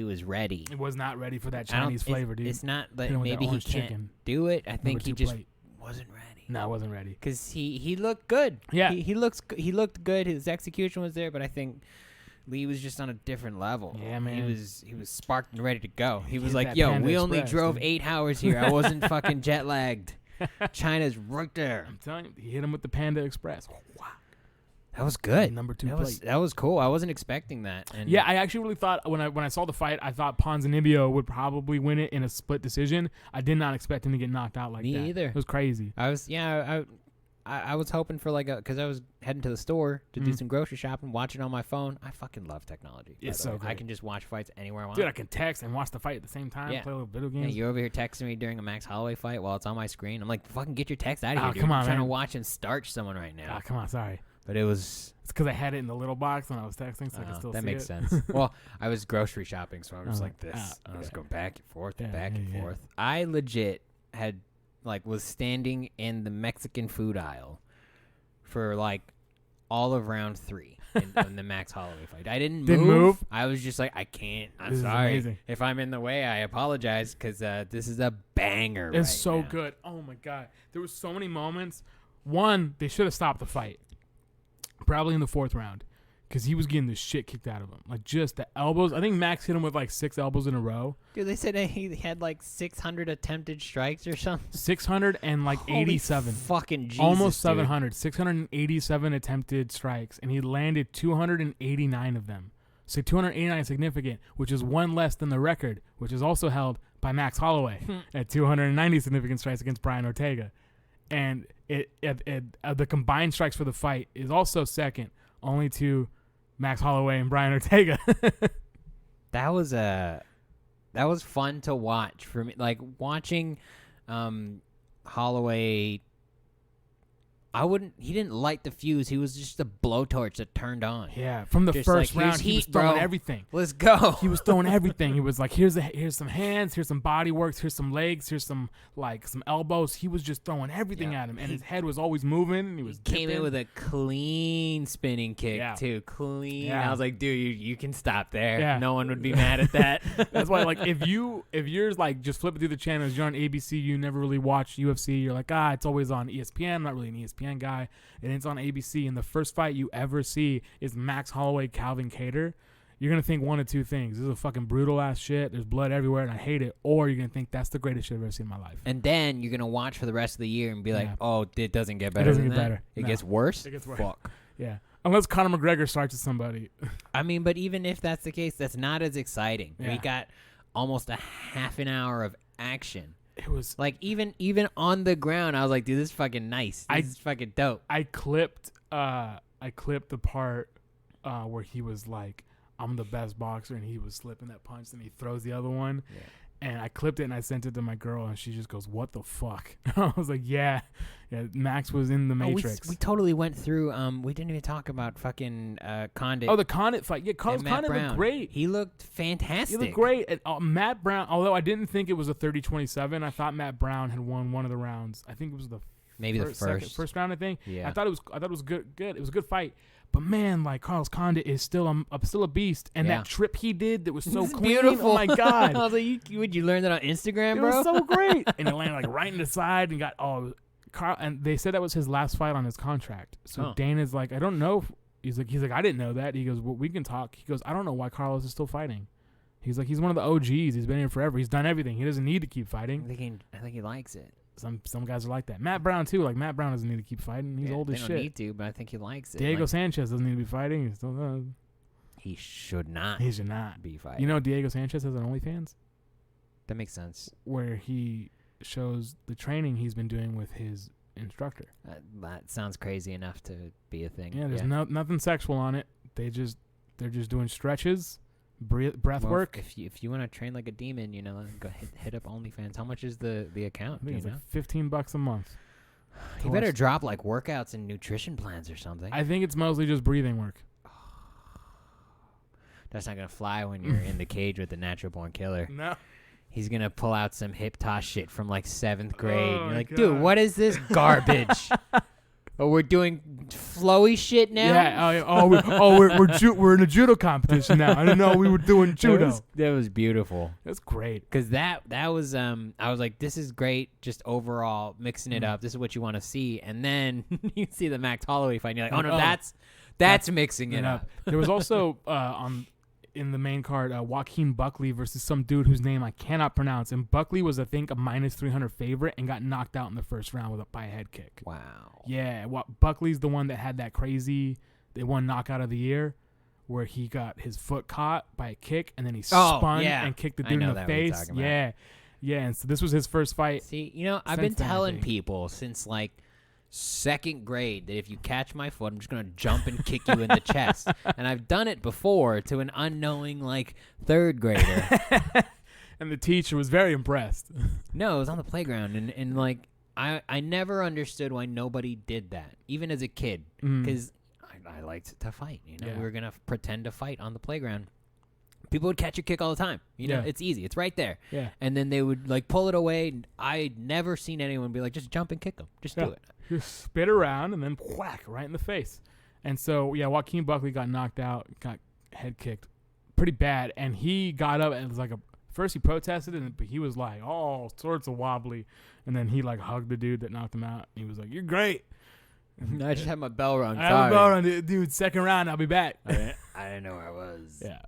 was ready. He was not ready for that I don't- Chinese flavor, dude. It's not Hit that him with that maybe he orange can't chicken. do it. I think Number he 2 just plate. wasn't ready. No, I wasn't ready. Because he looked good. Yeah. he looked good. His execution was there, but I think Lee was just on a different level. Yeah, man. He was sparked and ready to go. He was hit like, that "Yo, Panda we only Express, drove dude." 8 hours here. I wasn't fucking jet lagged. China's right there." I'm telling you, he hit him with the Panda Express. Wow. That was good. Number 2 That was cool. I wasn't expecting that. And Yeah, I actually really thought when I saw the fight, I thought Ponzinibbio would probably win it in a split decision. I did not expect him to get knocked out like Me that. either. It was crazy. I was hoping for because I was heading to the store to do some grocery shopping, watching on my phone. I fucking love technology. by It's the so way. I great. can just watch fights anywhere I want. Dude, I can text and watch the fight at the same time, Yeah. play a little video Yeah, games. you're over here texting me during a Max Holloway fight while it's on my screen. I'm like, fucking get your text out of Oh, here, dude. come on, I'm trying to man. watch him starch someone right now. Ah, come on, sorry. But it was... It's because I had it in the little box when I was texting, so I could still that see makes it. sense. Well, I was grocery shopping, so I was Oh, like this. I was yeah. going back and forth, Yeah, back and yeah. forth. I legit was standing in the Mexican food aisle for all of round 3 in the Max Holloway fight. I didn't move? I was just like, I can't. I'm This is sorry. amazing. If I'm in the way, I apologize because this is a banger. It's right so now. good. Oh, my God. There was so many moments. One, they should have stopped the fight. Probably in the 4th round. Because he was getting the shit kicked out of him. Like, just the elbows. I think Max hit him with, 6 elbows in a row. Dude, they said he had 600 attempted strikes or something. 687. Fucking Jesus, Almost dude. 700. 687 attempted strikes. And he landed 289 of them. So 289 significant, which is one less than the record, which is also held by Max Holloway at 290 significant strikes against Brian Ortega. And the combined strikes for the fight is also second, only to Max Holloway and Brian Ortega. That was fun to watch for me. Like watching Holloway. He didn't light the fuse. He was just a blowtorch that turned on. Yeah, from the Just first like, round, here's he was heat, throwing bro. everything. Let's go. He was throwing everything. He was like, here's some hands, here's some body works, here's some legs, here's some elbows. He was just throwing everything at him, and his head was always moving. And he was Came in dipping. with a clean spinning kick too. Clean. Yeah. I was like, dude, you can stop there. Yeah. No one would be mad at that. That's why, like, if you're like just flipping through the channels, you're on ABC, you never really watch UFC. You're like, it's always on ESPN. I'm not really an ESPN guy, and it's on ABC. And the first fight you ever see is Max Holloway, Calvin Kattar. You're gonna think one of two things: this is a fucking brutal ass shit. There's blood everywhere, and I hate it. Or you're gonna think that's the greatest shit I've ever seen in my life. And then you're gonna watch for the rest of the year and be like, Yeah. oh, it doesn't get better. doesn't than get that? better. It No. gets worse. It gets worse. Fuck. Yeah, unless Conor McGregor starts with somebody. I mean, but even if that's the case, that's not as exciting. We Yeah. got almost a half an hour of action. It was. Like even on the ground, I was like, dude, this is fucking nice. This is fucking dope. I clipped the part where he was like, I'm the best boxer, and he was slipping that punch, and he throws the other one. Yeah. And I clipped it, and I sent it to my girl, and she just goes, what the fuck? I was like, yeah, Max was in the Matrix. We totally went through. We didn't even talk about fucking Condit. Oh, the Condit fight. Yeah, and Carlos Matt Condit Brown. looked great. He looked fantastic. He looked great. And, Matt Brown, although I didn't think it was a 30-27, I thought Matt Brown had won one of the rounds. I think it was the first round, I think. Yeah. I thought it was good. It was a good fight. But man, like Carlos Condit is still a beast, and Yeah. that trip he did that was so It's clean. beautiful. Oh my god, I was like, would you learn that on Instagram, it bro? was so great. And it landed like right in the side and got and they said that was his last fight on his contract. So Oh. Dana's like, I don't know. He's like, I didn't know that. He goes, well, we can talk. He goes, I don't know why Carlos is still fighting. He's like, he's one of the OGs. He's been here forever. He's done everything. He doesn't need to keep fighting. I think he likes it. Some guys are like that. Matt Brown too. Like Matt Brown doesn't need to keep fighting. He's old they as don't shit. need to, but I think he likes it. Diego Like, Sanchez doesn't need to be fighting. He still does. he should not He should not. be fighting. You know, Diego Sanchez has an OnlyFans that makes sense. where he shows the training he's been doing with his instructor. That sounds crazy enough to be a thing. Yeah, there's nothing sexual on it. They're just doing stretches, breath Well, work. If you want to train like a demon, go hit up OnlyFans. How much is the account? I Do think you it's know? like $15 a month. You better drop like workouts and nutrition plans or something. I think it's mostly just breathing work. That's not gonna fly when you're in the cage with the natural born killer. No. He's gonna pull out some hip toss shit from like 7th grade. Oh You're my like, dude, God. what is this garbage? Oh, we're doing flowy shit now. Yeah. We're in a judo competition now. I didn't know we were doing judo. That was beautiful. That's great. Because that was I was like, this is great. Just overall mixing it up. This is what you want to see, and then you see the Max Holloway fight. And you're like, oh no, that's mixing it up. There was also in the main card, Joaquin Buckley versus some dude whose name I cannot pronounce. And Buckley was, I think, a minus 300 favorite and got knocked out in the first round by a head kick. Wow. Yeah, Buckley's the one that had that crazy, they won knockout of the year, where he got his foot caught by a kick and then he spun and kicked the dude in the face. Yeah, and so this was his first fight. See, I've been telling people since like 2nd grade that if you catch my foot, I'm just gonna jump and kick you in the chest. And I've done it before to an unknowing like 3rd grader. And the teacher was very impressed. No, it was on the playground, and like I never understood why nobody did that, even as a kid, because I liked to fight. Yeah. We were gonna pretend to fight on the playground. People would catch a kick all the time. Yeah. It's easy. It's right there. Yeah. And then they would like pull it away. And I'd never seen anyone be like, just jump and kick them. Just do it. Just spit around and then whack right in the face. And so, Joaquin Buckley got knocked out, got head kicked pretty bad. And he got up and it was like first he protested, but he was like all sorts of wobbly. And then he like hugged the dude that knocked him out. And he was like, you're great. I just had my bell rung. I have a bell rung, dude. Second round, I'll be back. I didn't know where I was. Yeah.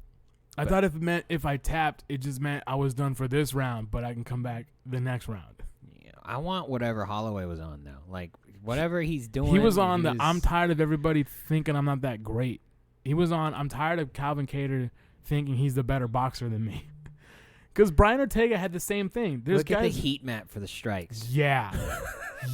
I thought if I tapped, it just meant I was done for this round, but I can come back the next round. Yeah, I want whatever Holloway was on though. Like whatever he's doing. He was on I'm tired of everybody thinking I'm not that great. He was on I'm tired of Calvin Kattar thinking he's the better boxer than me. Because Brian Ortega had the same thing. There's Look at guys, the heat map for the strikes. Yeah.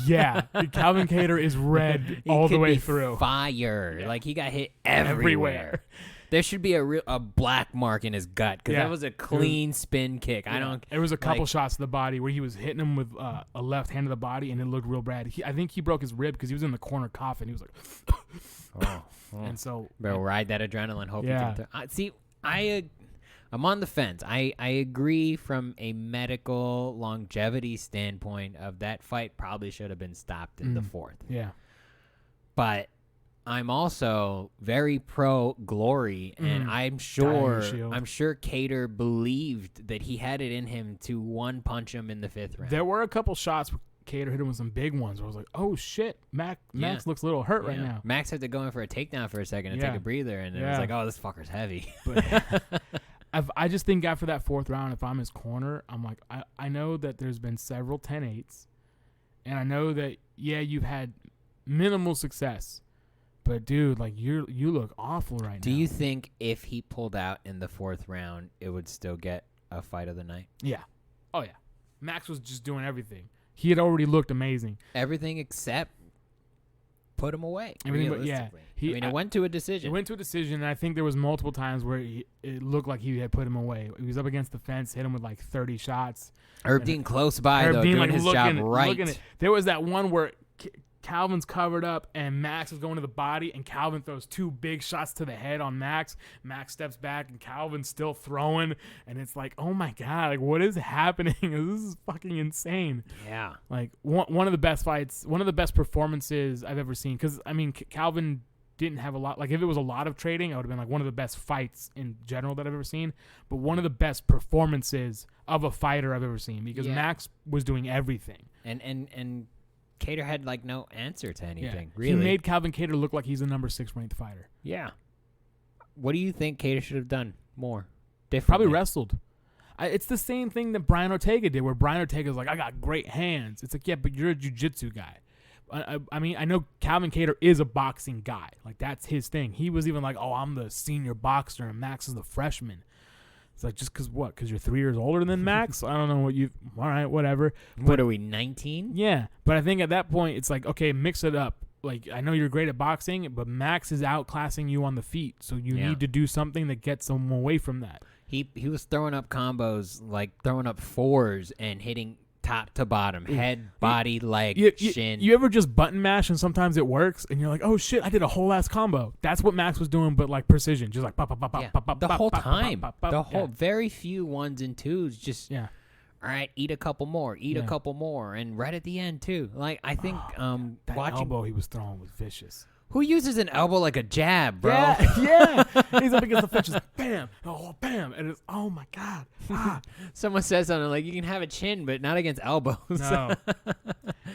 Yeah. Calvin Kattar is red He all the could way be through. Fire. Like, he got hit everywhere. There should be a black mark in his gut because that was a clean spin kick. I don't. There was a couple shots to the body where he was hitting him with a left hand to the body, and it looked real bad. I think he broke his rib because he was in the corner coughing. He was like, and so Bro, ride that adrenaline. Hope Yeah. you can. See, I'm on the fence. I agree from a medical longevity standpoint of that fight probably should have been stopped in the fourth. yeah. But I'm also very pro Glory, and I'm sure Shield. Kattar believed that he had it in him to one punch him in the fifth round. There were a couple shots where Kattar hit him with some big ones where I was like, oh, shit, Max looks a little hurt right now. Max had to go in for a takedown for a second and take a breather, and it was like, oh, this fucker's heavy. But I just think after that fourth round, if I'm his corner, I'm like, I know that there's been several 10-8s, and I know that, you've had minimal success. But, dude, like, you look awful right now. Do you think if he pulled out in the fourth round, it would still get a fight of the night? Yeah. Oh, yeah. Max was just doing everything. He had already looked amazing. Everything except put him away. Everything but, Realistically. yeah. It went to a decision. It went to a decision, and I think there was multiple times where it looked like he had put him away. He was up against the fence, hit him with like 30 shots. Herb Dean close by, though, doing his job right. There was that one where Calvin's covered up, and Max is going to the body, and Calvin throws 2 big shots to the head on Max. Max steps back, and Calvin's still throwing, and it's like, oh my God, like, what is happening? This is fucking insane. Yeah. Like, one of the best fights, one of the best performances I've ever seen, because, I mean, Calvin didn't have a lot. Like, if it was a lot of trading, it would have been like one of the best fights in general that I've ever seen, but one of the best performances of a fighter I've ever seen, because Max was doing everything. And Kattar had like no answer to anything. Yeah. Really, he made Calvin Kattar look like he's a number 6 ranked fighter. Yeah. What do you think Kattar should have done more? Differently? Probably wrestled. It's the same thing that Brian Ortega did, where Brian Ortega's like, I got great hands. It's like, yeah, but you're a jiu-jitsu guy. I mean, I know Calvin Kattar is a boxing guy. Like, that's his thing. He was even like, oh, I'm the senior boxer, and Max is the freshman. It's like, just because what? Because you're 3 years older than Max? I don't know what you... All right, whatever. What are we, 19? Yeah. But I think at that point, it's like, okay, mix it up. Like, I know you're great at boxing, but Max is outclassing you on the feet. So you need to do something that gets him away from that. He was throwing up combos, like throwing up 4s and hitting top to bottom, head, body, leg, shin. You ever just button mash and sometimes it works and you're like, oh shit, I did a whole ass combo. That's what Max was doing, but like precision, just like the whole time. The whole very few 1s and 2s, just all right, eat a couple more, a couple more, and right at the end too. Like I think that watching elbow he was throwing was vicious. Who uses an elbow like a jab, bro? Yeah. He's up against the fence, just bam, oh bam, and it's oh my God. Someone says something like, you can have a chin, but not against elbows. No.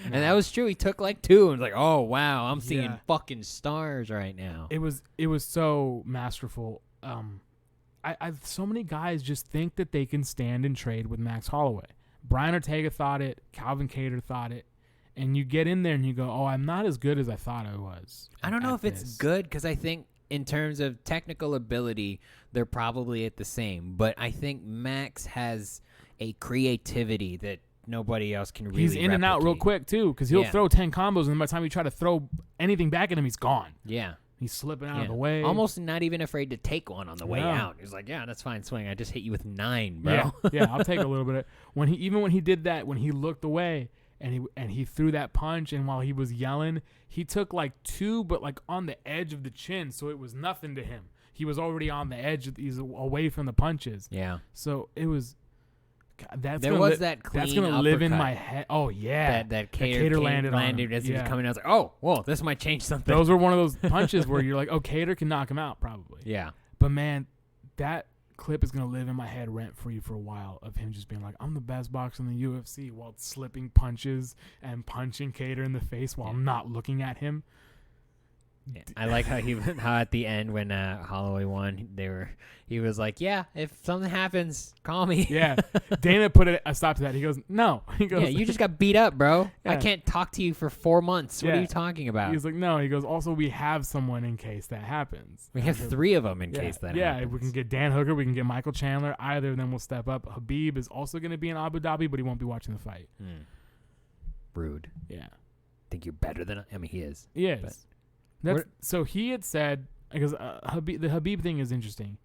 And that was true. He took like 2 and was like, oh wow, I'm seeing fucking stars right now. It was so masterful. I so many guys just think that they can stand and trade with Max Holloway. Brian Ortega thought it. Calvin Kattar thought it. And you get in there and you go, oh, I'm not as good as I thought I was. I don't know if it's good because I think in terms of technical ability, they're probably at the same. But I think Max has a creativity that nobody else can really He's in and out real quick, too, because he'll throw 10 combos, and by the time you try to throw anything back at him, he's gone. Yeah. He's slipping out of the way. Almost not even afraid to take one on the way out. He's like, yeah, that's fine, swing. I just hit you with 9, bro. Yeah, I'll take a little bit. When he did that, when he looked away, and he threw that punch, and while he was yelling, he took like 2, but like on the edge of the chin, so it was nothing to him. He was already on the edge. He's away from the punches. Yeah. So it was. That's there gonna was that clean That's gonna live in my head. Oh yeah. That Kattar landed as he was coming out. I was like, oh, whoa, this might change something. Those were one of those punches where you're like, oh, Kattar can knock him out probably. Yeah. But man, that clip is going to live in my head rent-free for a while of him just being like, I'm the best boxer in the UFC while slipping punches and punching Kattar in the face while not looking at him. I like how how at the end when Holloway won, he was like, yeah, if something happens, call me. Yeah. Dana put a stop to that. He goes, no. He goes, Yeah, you just got beat up, bro. I Yeah. can't talk to you for 4 months. What are Yeah. you talking about? He's like, no. He goes, also, we have someone in case that happens. We have 3 of them in case that yeah, happens. we can get Dan Hooker. We can get Michael Chandler. Either of them will step up. Habib is also going to be in Abu Dhabi, but he won't be watching the fight. Rude. Yeah. Think you're better than I mean, he is. He is. But- So he had said, because the Habib thing is interesting.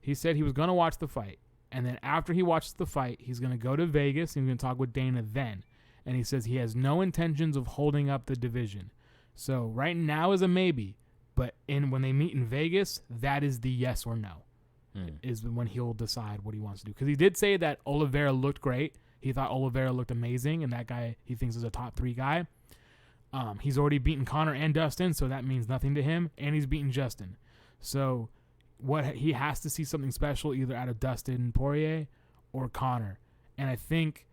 He said he was going to watch the fight. And then after he watches the fight, he's going to go to Vegas. And he's going to talk with Dana then. And he says he has no intentions of holding up the division. So right now is a maybe. But when they meet in Vegas, that is the yes or no. Is when he'll decide what he wants to do. Because he did say that Oliveira looked great. He thought Oliveira looked amazing. And that guy he thinks is a top 3 guy. He's already beaten Conor and Dustin, so that means nothing to him. And he's beaten Justin. So he has to see something special either out of Dustin Poirier or Conor. And I think,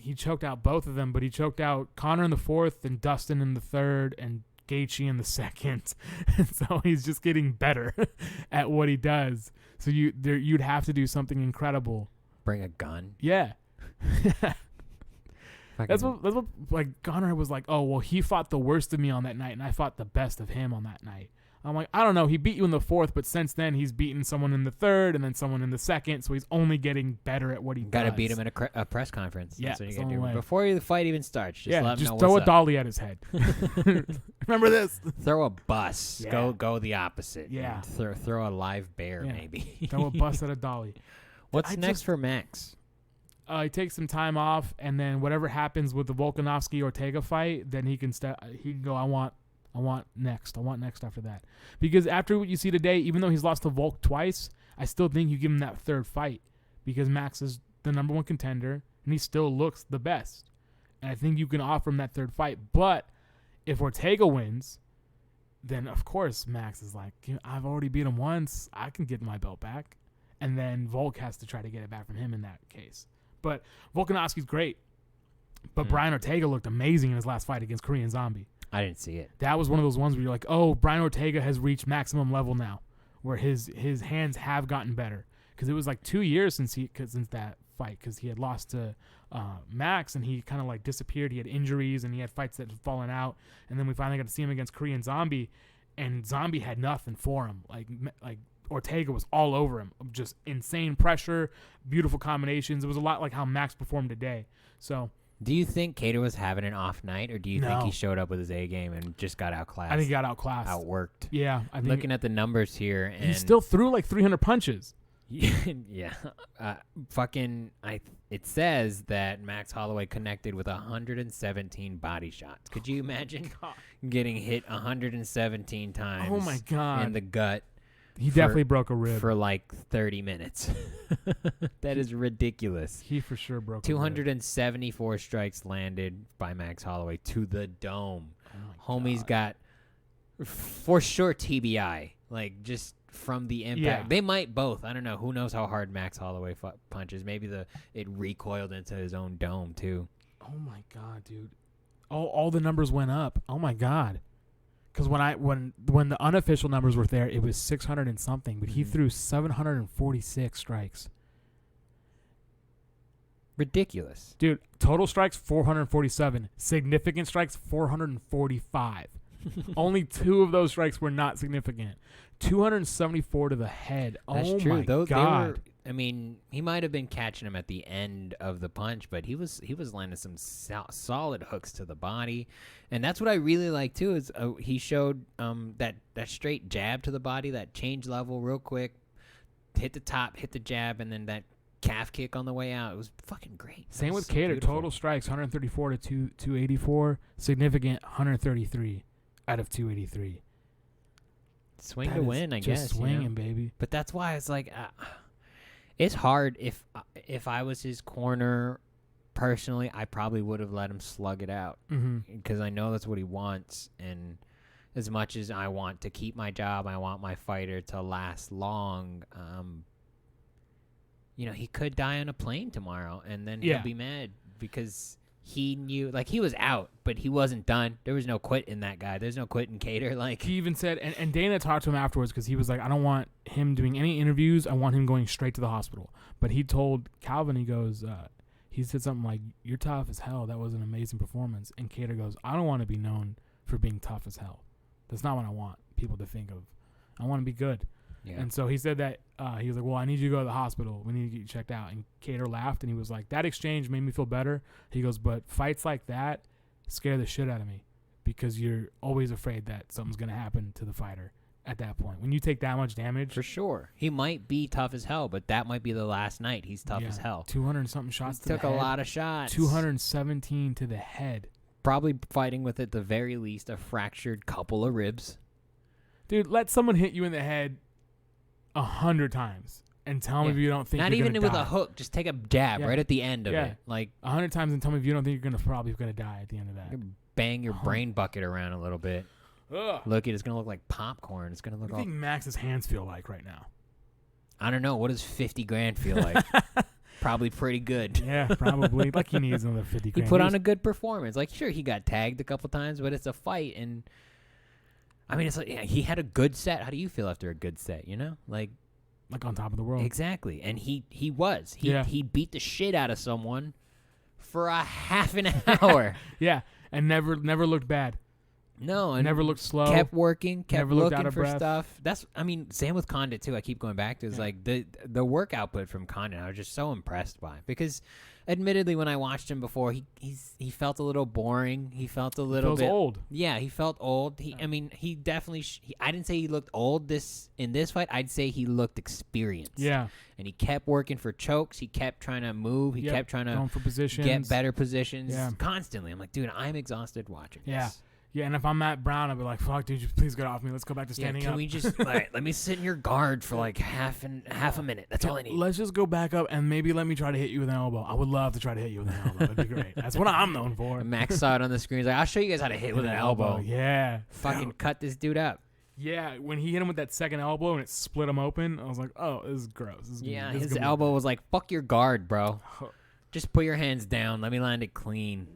he choked out both of them, but he choked out Conor in the 4th and Dustin in the 3rd and Gaethje in the 2nd. And so he's just getting better at what he does. So you'd have to do something incredible. Bring a gun. Yeah. That's what like Conor was like, oh, well, he fought the worst of me on that night, and I fought the best of him on that night. I'm like, I don't know. He beat you in the 4th, but since then he's beaten someone in the 3rd and then someone in the 2nd, so he's only getting better at what he does. Got to beat him in a press conference. Yeah, That's what you it's got to the do. only way. Before the fight even starts, just let him know just what's throw a up. dolly at his head. Remember this? Throw a bus. Yeah. Go the opposite. Yeah. Throw a live bear, Yeah. maybe. Throw a bus at a dolly. What's next for Max? He takes some time off, and then whatever happens with the Volkanovski-Ortega fight, then he can go, I want next. I want next after that. Because after what you see today, even though he's lost to Volk twice, I still think you give him that 3rd fight because Max is the number 1 contender, and he still looks the best. And I think you can offer him that 3rd fight. But if Ortega wins, then, of course, Max is like, I've already beat him once. I can get my belt back. And then Volk has to try to get it back from him in that case. But Volkanovski's great. But Brian Ortega looked amazing in his last fight against Korean Zombie. I didn't see it. That was one of those ones where you're like, oh, Brian Ortega has reached maximum level now, where his hands have gotten better. Because it was like 2 years since that fight, because he had lost to Max, and he kind of like disappeared. He had injuries, and he had fights that had fallen out. And then we finally got to see him against Korean Zombie, and Zombie had nothing for him. Like Ortega was all over him. Just insane pressure, beautiful combinations. It was a lot like how Max performed today. So... Do you think Kattar was having an off night, or do you think No. he showed up with his A game and just got outclassed? I think he got outclassed. Outworked. Yeah. I think Looking at the numbers here, and he still threw like 300 punches. yeah, it says that Max Holloway connected with 117 body shots. Could you imagine getting hit 117 times? Oh my God. In the gut. He definitely broke a rib. For like 30 minutes. That is ridiculous. He for sure broke 274 strikes landed by Max Holloway to the dome. Oh Homie's got for sure TBI. Like just from the impact. Yeah. They might both. I don't know. Who knows how hard Max Holloway punches. Maybe it recoiled into his own dome too. Oh my God, dude. All the numbers went up. Oh my God. Because when the unofficial numbers were there, it was 600 and something, but he threw 746 strikes. Ridiculous. Dude, total strikes 447, significant strikes 445. Only 2 of those strikes were not significant. 274 to the head. That's oh true. my God. God. He might have been catching him at the end of the punch, but he was landing some solid hooks to the body, and that's what I really like too. Is he showed that straight jab to the body, that change level real quick, hit the top, hit the jab, and then that calf kick on the way out. It was fucking great. Same with so Kattar. beautiful. Total strikes 134 to 284, significant 133 out of 283. Swing That to is win, I just guess. swinging, baby. But that's why it's like, it's hard. If I was his corner, personally, I probably would have let him slug it out because I know that's what he wants. And as much as I want to keep my job, I want my fighter to last long. He could die on a plane tomorrow, and then he'll be mad because he knew, like, he was out, but he wasn't done. There was no quit in that guy. There's no quit in Kattar. Like, he even said, and Dana talked to him afterwards because he was like, I don't want him doing any interviews. I want him going straight to the hospital. But he told Calvin, he goes, he said something like, "You're tough as hell. That was an amazing performance." And Kattar goes, "I don't want to be known for being tough as hell. That's not what I want people to think of. I want to be good." yeah. And so he said that he was like, "Well, I need you to go to the hospital. We need to get you checked out." And Kattar laughed, and he was like, "That exchange made me feel better." He goes, "But fights like that scare the shit out of me because you're always afraid that something's going to happen to the fighter at that point. When you take that much damage." For sure. He might be tough as hell, but that might be the last night. He's tough as hell. 200-something shots to the head. Took a lot of shots. 217 to the head. Probably fighting with, at the very least, a fractured couple of ribs. Dude, let someone hit you in the head 100 times and tell me if you don't think Not you're even going to with die. a hook. Just take a jab Yeah. right at the end of Yeah. it. Like, 100 times and tell me if you don't think you're probably going to die at the end of that. bang your brain bucket around a little bit. Ugh. Look, it's going to look like popcorn. It's going to What look do you all... think Max's hands feel like right now? I don't know. What does 50 grand feel like? Probably pretty good. Yeah, probably. Like he needs another 50 He grand. put on a good performance. Like, sure, he got tagged a couple times, but it's a fight. And, I mean, it's like, yeah, he had a good set. How do you feel after a good set, you know? Like on top of the world. Exactly. And he was. Yeah. He beat the shit out of someone for a half an hour. Yeah, and never looked bad. No, and Never looked slow. kept working, kept Never looked looking out of for breath. stuff. That's, I mean, same with Condit too. I keep going back to is like the work output from Condit. I was just so impressed by, because, admittedly, when I watched him before, he felt a little boring. He felt a little Feels bit old. Yeah, he felt old. I mean, he definitely. I didn't say he looked old in this fight. I'd say he looked experienced. Yeah. And he kept working for chokes. He kept trying to move. He kept trying going to for positions. get better positions constantly. I'm like, dude, I'm exhausted watching Yeah. this. Yeah, and if I'm Matt Brown, I'll be like, "Fuck, dude, please get off me. Let's go back to standing can up." we just let me sit in your guard for like half a minute? That's all I need. Let's just go back up and maybe let me try to hit you with an elbow. I would love to try to hit you with an elbow. That'd be great. That's what I'm known for. Max saw it on the screen. He's like, I'll show you guys how to hit with an elbow. Yeah. Fucking cut this dude up. Yeah, when he hit him with that second elbow and it split him open, I was like, "Oh, this is gross." This is Yeah, this is his gonna be elbow bad. was like, fuck your guard, bro. Just put your hands down. Let me land it clean.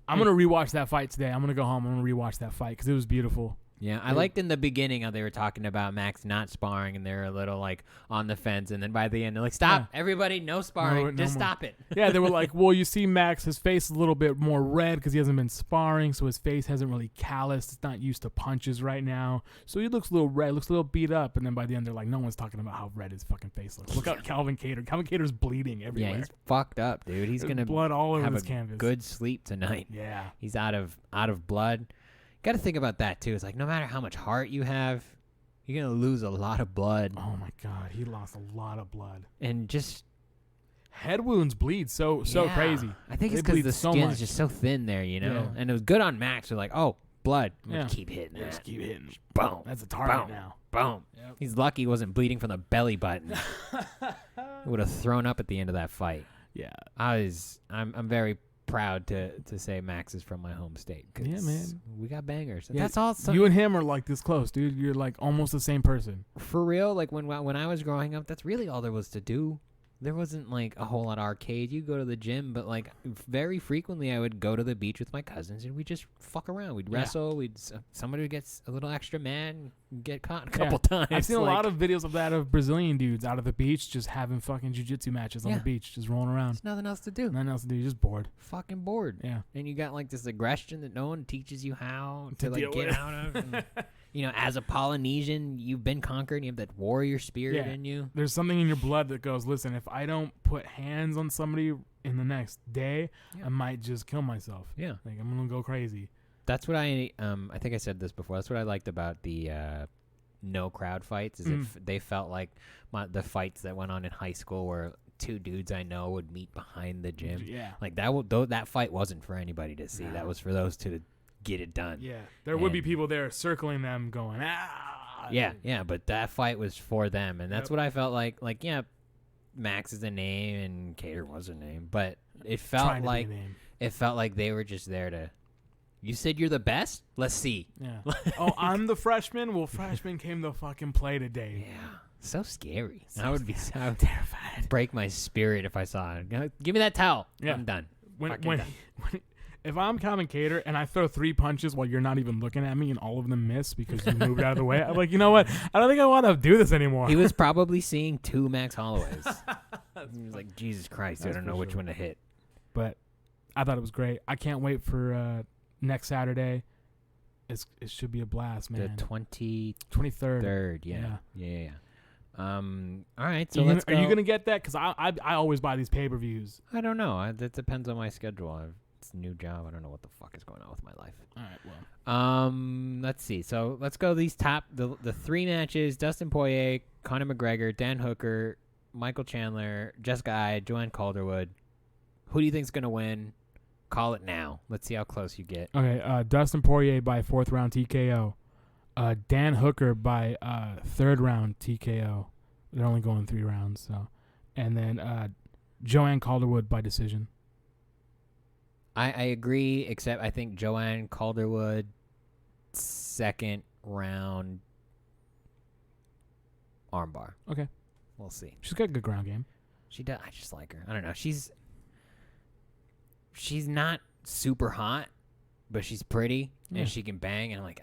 I'm gonna rewatch that fight today. I'm gonna go home. I'm gonna rewatch that fight because it was beautiful. Yeah, I liked in the beginning how they were talking about Max not sparring, and they're a little like on the fence, and then by the end they're like, "Stop, everybody, no sparring, No just more. stop it." Yeah, they were like, "Well, you see, Max, his face is a little bit more red because he hasn't been sparring, so his face hasn't really calloused. It's not used to punches right now, so he looks a little red, looks a little beat up." And then by the end, they're like, "No one's talking about how red his fucking face looks. Look at Calvin Kattar. Calvin Cater's bleeding everywhere. Yeah, he's fucked up, dude. He's There's gonna blood all over have his a canvas. good sleep tonight. Yeah, He's out of blood. Got to think about that too. It's like no matter how much heart you have, you're gonna lose a lot of blood, Oh my God, he lost a lot of blood. and just Head wounds bleed so yeah. crazy. I think it's They because bleed the so skin's much. just so thin there, you know. Yeah. And it was good on Max. We're like, oh, blood. I'm gonna Yeah. keep hitting that. Just keep hitting. Boom. That's a target Boom. now. Boom. Yep. He's lucky he wasn't bleeding from the belly button. He would have thrown up at the end of that fight. Yeah. I'm very proud to say Max is from my home state. 'Cause Yeah, man. we got bangers. Yeah, That's all. You and him are like this close, dude. You're like almost the same person. For real, like when I was growing up, that's really all there was to do. There wasn't like a whole lot of arcade. You go to the gym, but like very frequently I would go to the beach with my cousins and we just fuck around. We'd wrestle. Somebody would get a little extra mad and get caught a couple times. I've seen a like, lot of videos of that of Brazilian dudes out of the beach just having fucking jiu-jitsu matches on Yeah. the beach, just rolling around. There's nothing else to do. Nothing else to do. You're just bored. Fucking bored. Yeah. And you got like this aggression that no one teaches you how To to like deal get with. out of. And, you know, as a Polynesian, you've been conquered. And you have that warrior spirit Yeah. in you. There's something in your blood that goes, listen, if I don't put hands on somebody in the next day, Yeah. I might just kill myself. Yeah. Like, I'm going to go crazy. That's what I think I said this before. That's what I liked about the no crowd fights. Is they felt like the fights that went on in high school where two dudes I know would meet behind the gym. Yeah. Like that fight wasn't for anybody to see. That was for those two to get it done. Yeah. There would be And- people there circling them going, ah. Yeah, but that fight was for them, and that's Yep. what I felt like. Like, yeah, Max is a name and Kattar was a name, but it Trying felt to be a name. like they were just there to. You said you're the best. Let's see. Yeah. Oh, I'm the freshman? Well, freshman came to fucking play today. Yeah, so scary. So I would be scary. so Terrified. break my spirit if I saw it. Give me that towel. Yeah. I'm done. if I'm Calvin Kattar and I throw 3 punches while you're not even looking at me and all of them miss because you moved out of the way, I'm like, you know what? I don't think I want to do this anymore. He was probably seeing 2 Max Holloways. He was like, Jesus Christ, I don't know which one to hit. But I thought it was great. I can't wait for next Saturday. It should be a blast, man. The 23rd. 23rd. Yeah. All right, so Are let's go. you gonna get that? Because I always buy these pay-per-views. I don't know. That depends on my schedule. It's a new job. I don't know what the fuck is going on with my life. All right, well. Let's see. So let's go these the 3 matches: Dustin Poirier, Conor McGregor, Dan Hooker, Michael Chandler, Jessica Eye, Joanne Calderwood. Who do you think's gonna win? Call it now. Let's see how close you get. Okay, Dustin Poirier by 4th round TKO. Dan Hooker by 3rd round TKO. They're only going 3 rounds, so. And then Joanne Calderwood by decision. I agree, except I think Joanne Calderwood 2nd round armbar. Okay. We'll see. She's got a good ground game. She does. I just like her. I don't know. She's not super hot, but she's pretty and she can bang. And I'm like,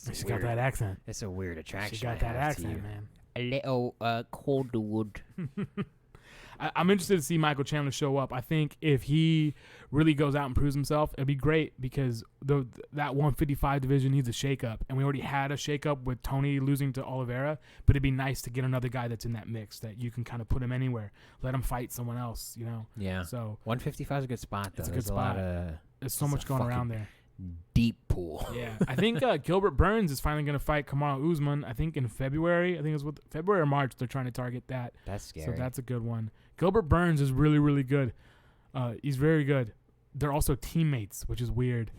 She's got that accent. It's a weird attraction. She got that accent, man. A little Calderwood. I'm interested to see Michael Chandler show up. I think if he really goes out and proves himself, it'd be great because that 155 division needs a shakeup, and we already had a shakeup with Tony losing to Oliveira. But it'd be nice to get another guy that's in that mix that you can kind of put him anywhere, let him fight someone else, you know. Yeah. So 155 is a good spot. Though. It's a good spot. There's so much going around there. Deep pool. Yeah, I think Gilbert Burns is finally going to fight Kamaru Usman. I think in February. I think it was February or March. They're trying to target that. That's scary. So that's a good one. Gilbert Burns is really, really good. He's very good. They're also teammates, which is weird.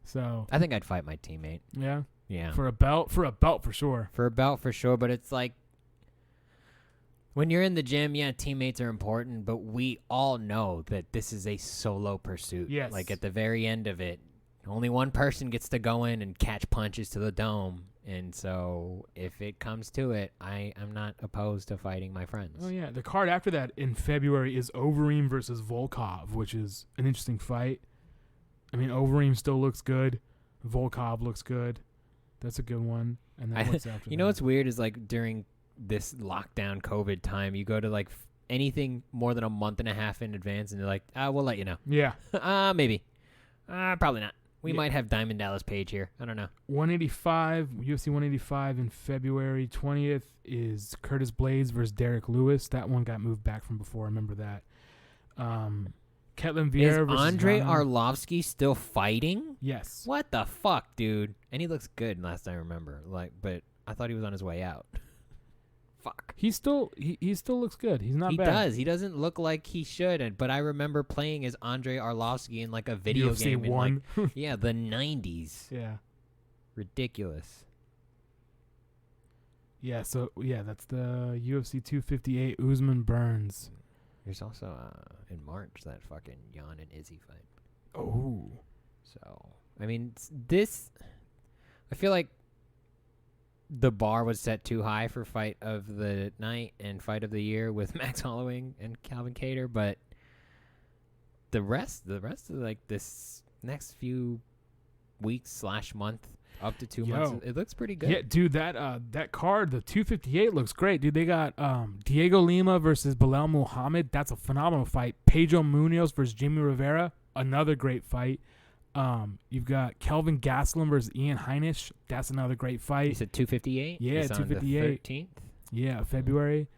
So I think I'd fight my teammate. Yeah. Yeah. For a belt for sure. For a belt for sure, but it's like when you're in the gym, yeah, teammates are important, but we all know that this is a solo pursuit. Yes. Like at the very end of it, only one person gets to go in and catch punches to the dome. And so if it comes to it, I am not opposed to fighting my friends. Oh, yeah. The card after that in February is Overeem versus Volkov, which is an interesting fight. I mean, Overeem still looks good. Volkov looks good. That's a good one. And then what's after You know what's weird is like during this lockdown COVID time, you go to like anything more than a month and a half in advance and they're like, we'll let you know. Yeah. Maybe. Probably not. We might have Diamond Dallas Page here. I don't know. 185, UFC 185 in February 20th is Curtis Blades versus Derek Lewis. That one got moved back from before. I remember that. Ketlin Vieira Is versus Andre Ghana. Arlovsky still fighting? Yes. What the fuck, dude? And he looks good last I remember. But I thought he was on his way out. Fuck. He still looks good. He's not He bad. does. He doesn't look like he should. But I remember playing as Andre Arlovsky in like a video UFC game in 1. like, yeah, the 90s. Yeah. Ridiculous. Yeah, so that's the UFC 258 Usman Burns. There's also in March that fucking Jan and Izzy fight. Oh. So, I mean, I feel like the bar was set too high for fight of the night and fight of the year with Max Holloway and Calvin Kattar, but the rest of like this next few weeks / month up to 2 months, it looks pretty good. Yeah, dude, that card, the 258 looks great, dude. They got Diego Lima versus Bilal Muhammad. That's a phenomenal fight. Pedro Munoz versus Jimmy Rivera, another great fight. You've got Kelvin Gastelum versus Ian Heinisch. That's another great fight. You said 258? Yeah, it's 258. On the 13th? Yeah, February.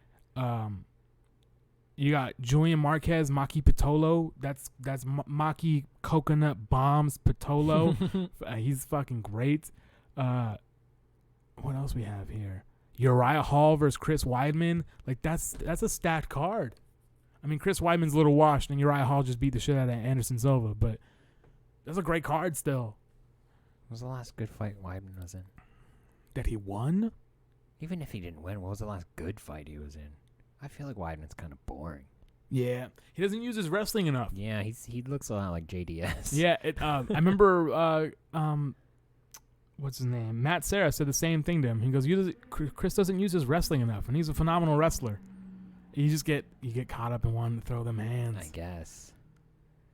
You got Julian Marquez, Maki Pitolo. That's Maki Coconut Bombs Pitolo. He's fucking great. What else we have here? Uriah Hall versus Chris Weidman. Like that's a stacked card. I mean, Chris Weidman's a little washed, and Uriah Hall just beat the shit out of Anderson Silva, but that's a great card still. What was the last good fight Weidman was in? That he won? Even if he didn't win, what was the last good fight he was in? I feel like Weidman's kind of boring. Yeah, he doesn't use his wrestling enough. Yeah, he looks a lot like JDS. Yeah, I remember. What's his name? Matt Serra said the same thing to him. He goes, "Chris doesn't use his wrestling enough, and he's a phenomenal wrestler. You get caught up in wanting to throw them hands." I guess.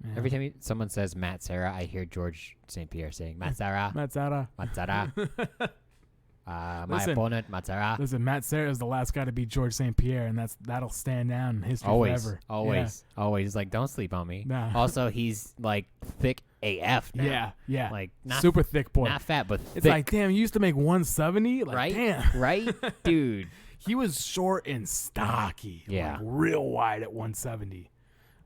Yeah. Every time someone says Matt Serra, I hear George St. Pierre saying Matt Serra. Matt Serra. Matt Serra. My Listen, opponent, Matt Serra. Listen, Matt Serra is the last guy to beat George St. Pierre, and that'll stand down in history forever. Always. Like, don't sleep on me. Nah. Also, he's like thick AF now. Yeah. Like, not super thick boy. Not fat, but It's thick. like, damn, you used to make 170? Like, right? damn. Right? Dude. He was short and stocky. Yeah. Like, real wide at 170.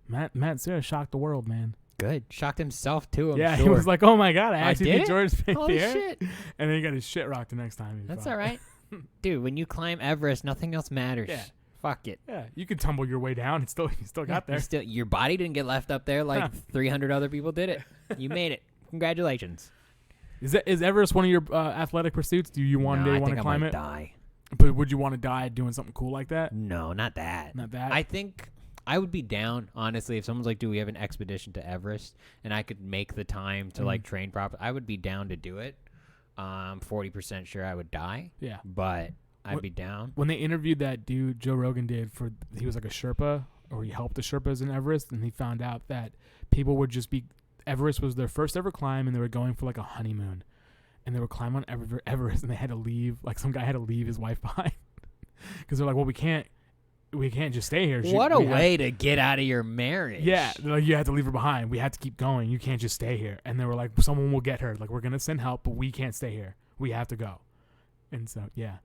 Matt Serra shocked the world, man. Good. Shocked himself, too, I'm yeah, sure. he was like, oh my God, I actually did beat it? George St. Holy Pierre. shit. And then he got his shit rocked the next time. That's all right. Dude, when you climb Everest, nothing else matters. Yeah. Fuck it. Yeah, you could tumble your way down. You still got there. Your body didn't get left up there like 300 other people did it. You made it. Congratulations. Is Everest one of your athletic pursuits? Do you one day want to climb I it? Die. But would you want to die doing something cool like that? No, not that. Not that? I think I would be down, honestly, if someone's like, "Do we have an expedition to Everest?" and I could make the time to like train properly. I would be down to do it. 40% sure I would die. Yeah. But I'd be down. When they interviewed that dude, Joe Rogan did, he was like a Sherpa, or he helped the Sherpas in Everest, and he found out that people would just be, Everest was their first ever climb, and they were going for like a honeymoon. And they would climb on Everest, and they had to leave, like some guy had to leave his wife behind. Because they're like, well, we can't just stay here. What a way to get out of your marriage. Yeah, they're like, you have to leave her behind. We have to keep going. You can't just stay here. And they were like, someone will get her. Like, we're going to send help, but we can't stay here. We have to go. And so, yeah.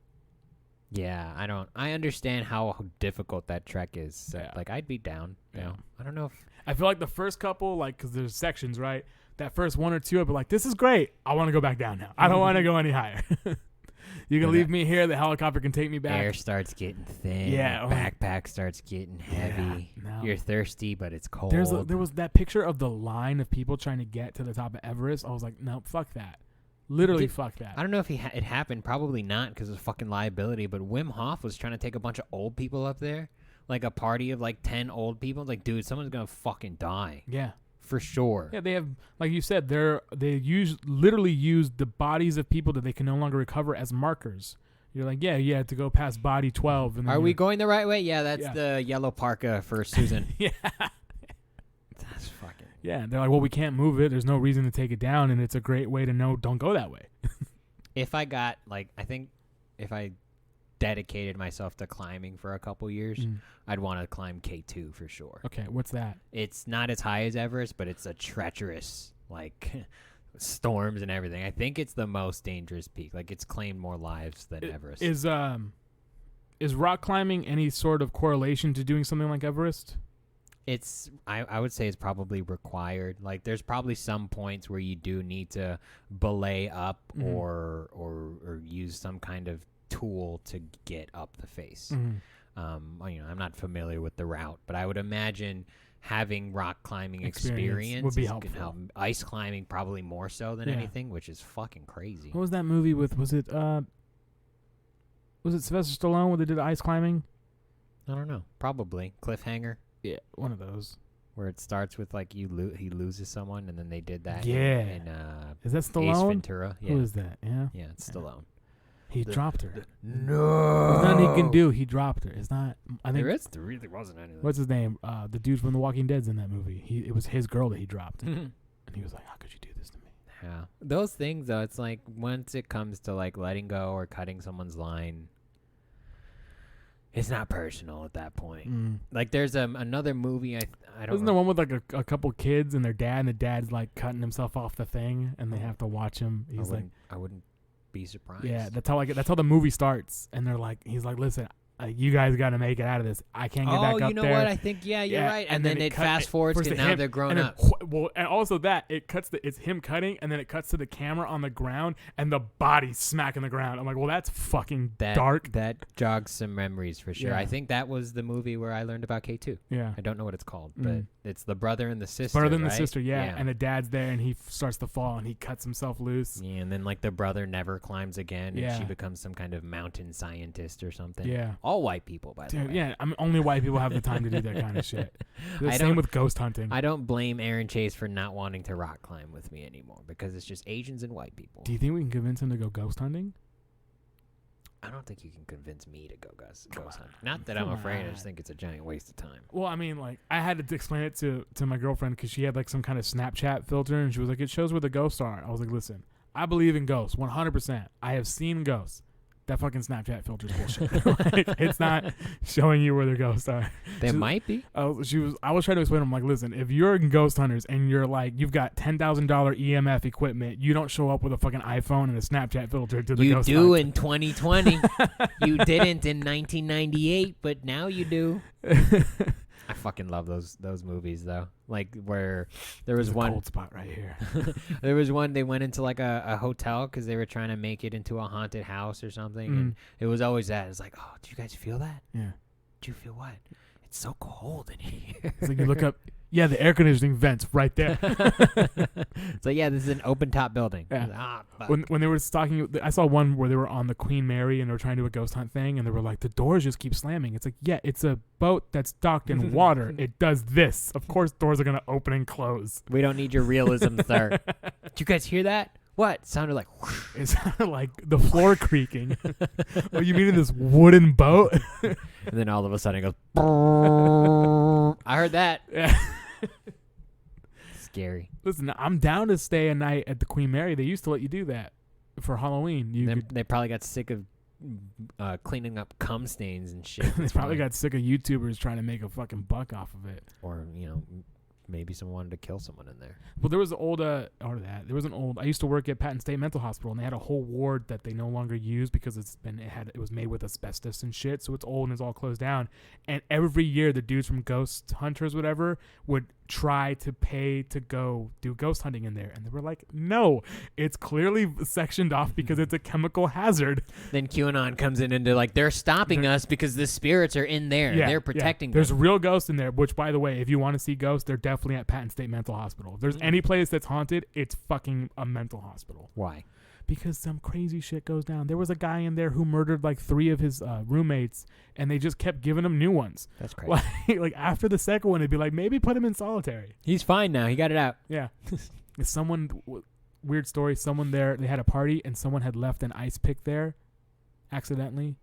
Yeah, I understand how difficult that trek is. So, Yeah. like, I'd be down. You know? I don't know if... I feel like the first couple, like, because there's sections, right? That first one or two, I'd be like, this is great. I want to go back down now. I don't want to go any higher. You can leave me here. The helicopter can take me back. Air starts getting thin. Yeah. Backpack starts getting heavy. no. You're thirsty, but it's cold. There was that picture of the line of people trying to get to the top of Everest. I was like, no, fuck that. Literally, fuck that. I don't know if it happened. Probably not, because it's fucking liability. But Wim Hof was trying to take a bunch of old people up there, like a party of like 10 old people. Like, dude, someone's gonna fucking die. Yeah. For sure. Yeah, they have, like you said, they literally use the bodies of people that they can no longer recover as markers. You're like, yeah, you have to go past body 12. And then Are we going the right way? Yeah, that's the yellow parka for Susan. Yeah. That's fucking... Yeah, they're like, well, we can't move it. There's no reason to take it down, and it's a great way to know don't go that way. If I got, like, I think if I dedicated myself to climbing for a couple years, I'd want to climb K2 for sure. Okay, what's that? It's not as high as Everest, but it's a treacherous, like, storms and everything. I think it's the most dangerous peak. Like, it's claimed more lives than Everest. Is rock climbing any sort of correlation to doing something like Everest? It's I would say it's probably required. Like, there's probably some points where you do need to belay up or use some kind of tool to get up the face. I'm not familiar with the route, but I would imagine having rock climbing experience would be can helpful. help. Ice climbing probably more so than anything, which is fucking crazy. What was that movie with? Was it Sylvester Stallone where they did ice climbing? I don't know. Probably Cliffhanger. Yeah, one of those. Where it starts with like he loses someone, and then they did that. Yeah. In Is that Ace Stallone? Ventura. Yeah. Who is that? Yeah. Yeah, it's Stallone. He dropped her. No. There's nothing he can do. He dropped her. It's not. I think. There really wasn't anything. What's his name? The dude from The Walking Dead's in that movie. It was his girl that he dropped, and he was like, "How could you do this to me?" Yeah. Those things though, it's like once it comes to like letting go or cutting someone's line, it's not personal at that point. Like there's another movie I don't. Wasn't there one with like a couple kids and their dad, and the dad's like cutting himself off the thing, and they have to watch him. He's like, I wouldn't be surprised. yeah, that's how the movie starts, and they're like, he's like, listen, you guys got to make it out of this. I can't get back up there. Oh, you know what? I think you're right. And then it fast forwards because now they're grown up. Well, and also that it's him cutting, and then it cuts to the camera on the ground, and the body smacking the ground. I'm like, well, that's fucking dark. That jogs some memories for sure. Yeah. I think that was the movie where I learned about K2. Yeah, I don't know what it's called, but it's the brother and the sister. Brother and the right? sister, yeah. And the dad's there, and he starts to fall, and he cuts himself loose. Yeah, and then like the brother never climbs again, Yeah. and she becomes some kind of mountain scientist or something. Yeah, all white people, by the way. Yeah, I mean, only white people have the time to do that kind of shit. The same with ghost hunting. I don't blame Aaron Chase for not wanting to rock climb with me anymore because it's just Asians and white people. Do you think we can convince him to go ghost hunting? I don't think you can convince me to go ghost hunt. Not that I'm afraid. I just think it's a giant waste of time. Well, I mean, like, I had to explain it to my girlfriend because she had, like, some kind of Snapchat filter, and she was like, it shows where the ghosts are. I was like, listen, I believe in ghosts 100%. I have seen ghosts. That fucking Snapchat filter is bullshit. Like, it's not showing you where the ghosts are. There might be. I was trying to explain to him, like, listen, if you're ghost hunters and you're like, you've got $10,000 EMF equipment, you don't show up with a fucking iPhone and a Snapchat filter to the ghost hunt. You do in 2020. You didn't in 1998, but now you do. I fucking love those movies though. Like where there was one cold spot right here. There was one they went into like a hotel because they were trying to make it into a haunted house or something, and it was always that. It's like, oh, do you guys feel that? Yeah. Do you feel what? It's so cold in here. It's like you look up. Yeah, the air conditioning vents right there. So yeah, this is an open top building. Yeah. When they were talking, I saw one where they were on the Queen Mary and they were trying to do a ghost hunt thing, and they were like, the doors just keep slamming. It's like, yeah, it's a boat that's docked in water. It does this. Of course, doors are gonna open and close. We don't need your realism, sir. Did you guys hear that? What? It sounded like whoosh. It sounded like the floor creaking. Oh, you mean in this wooden boat? And then all of a sudden it goes. I heard that. Yeah. Scary. Listen, I'm down to stay a night at the Queen Mary. They used to let you do that for Halloween. They probably got sick of cleaning up cum stains and shit. They probably got sick of YouTubers trying to make a fucking buck off of it. Or, maybe someone wanted to kill someone in there. Well, there was I used to work at Patton State Mental Hospital, and they had a whole ward that they no longer use because it was made with asbestos and shit, so it's old and it's all closed down. And every year, the dudes from Ghost Hunters, whatever, would try to pay to go do ghost hunting in there, and they were like, no, it's clearly sectioned off because it's a chemical hazard. Then QAnon comes in and they're like, they're stopping us because the spirits are in there. Yeah, they're protecting them. There's real ghosts in there, which, by the way, if you want to see ghosts, they're definitely at Patton State Mental Hospital. If there's any place that's haunted, it's fucking a mental hospital. Why? Because some crazy shit goes down. There was a guy in there who murdered like 3 of his roommates, and they just kept giving him new ones. That's crazy. Like after the second one, it'd be like, maybe put him in solitary. He's fine now. He got it out. Yeah. Weird story. Someone there, they had a party, and someone had left an ice pick there accidentally.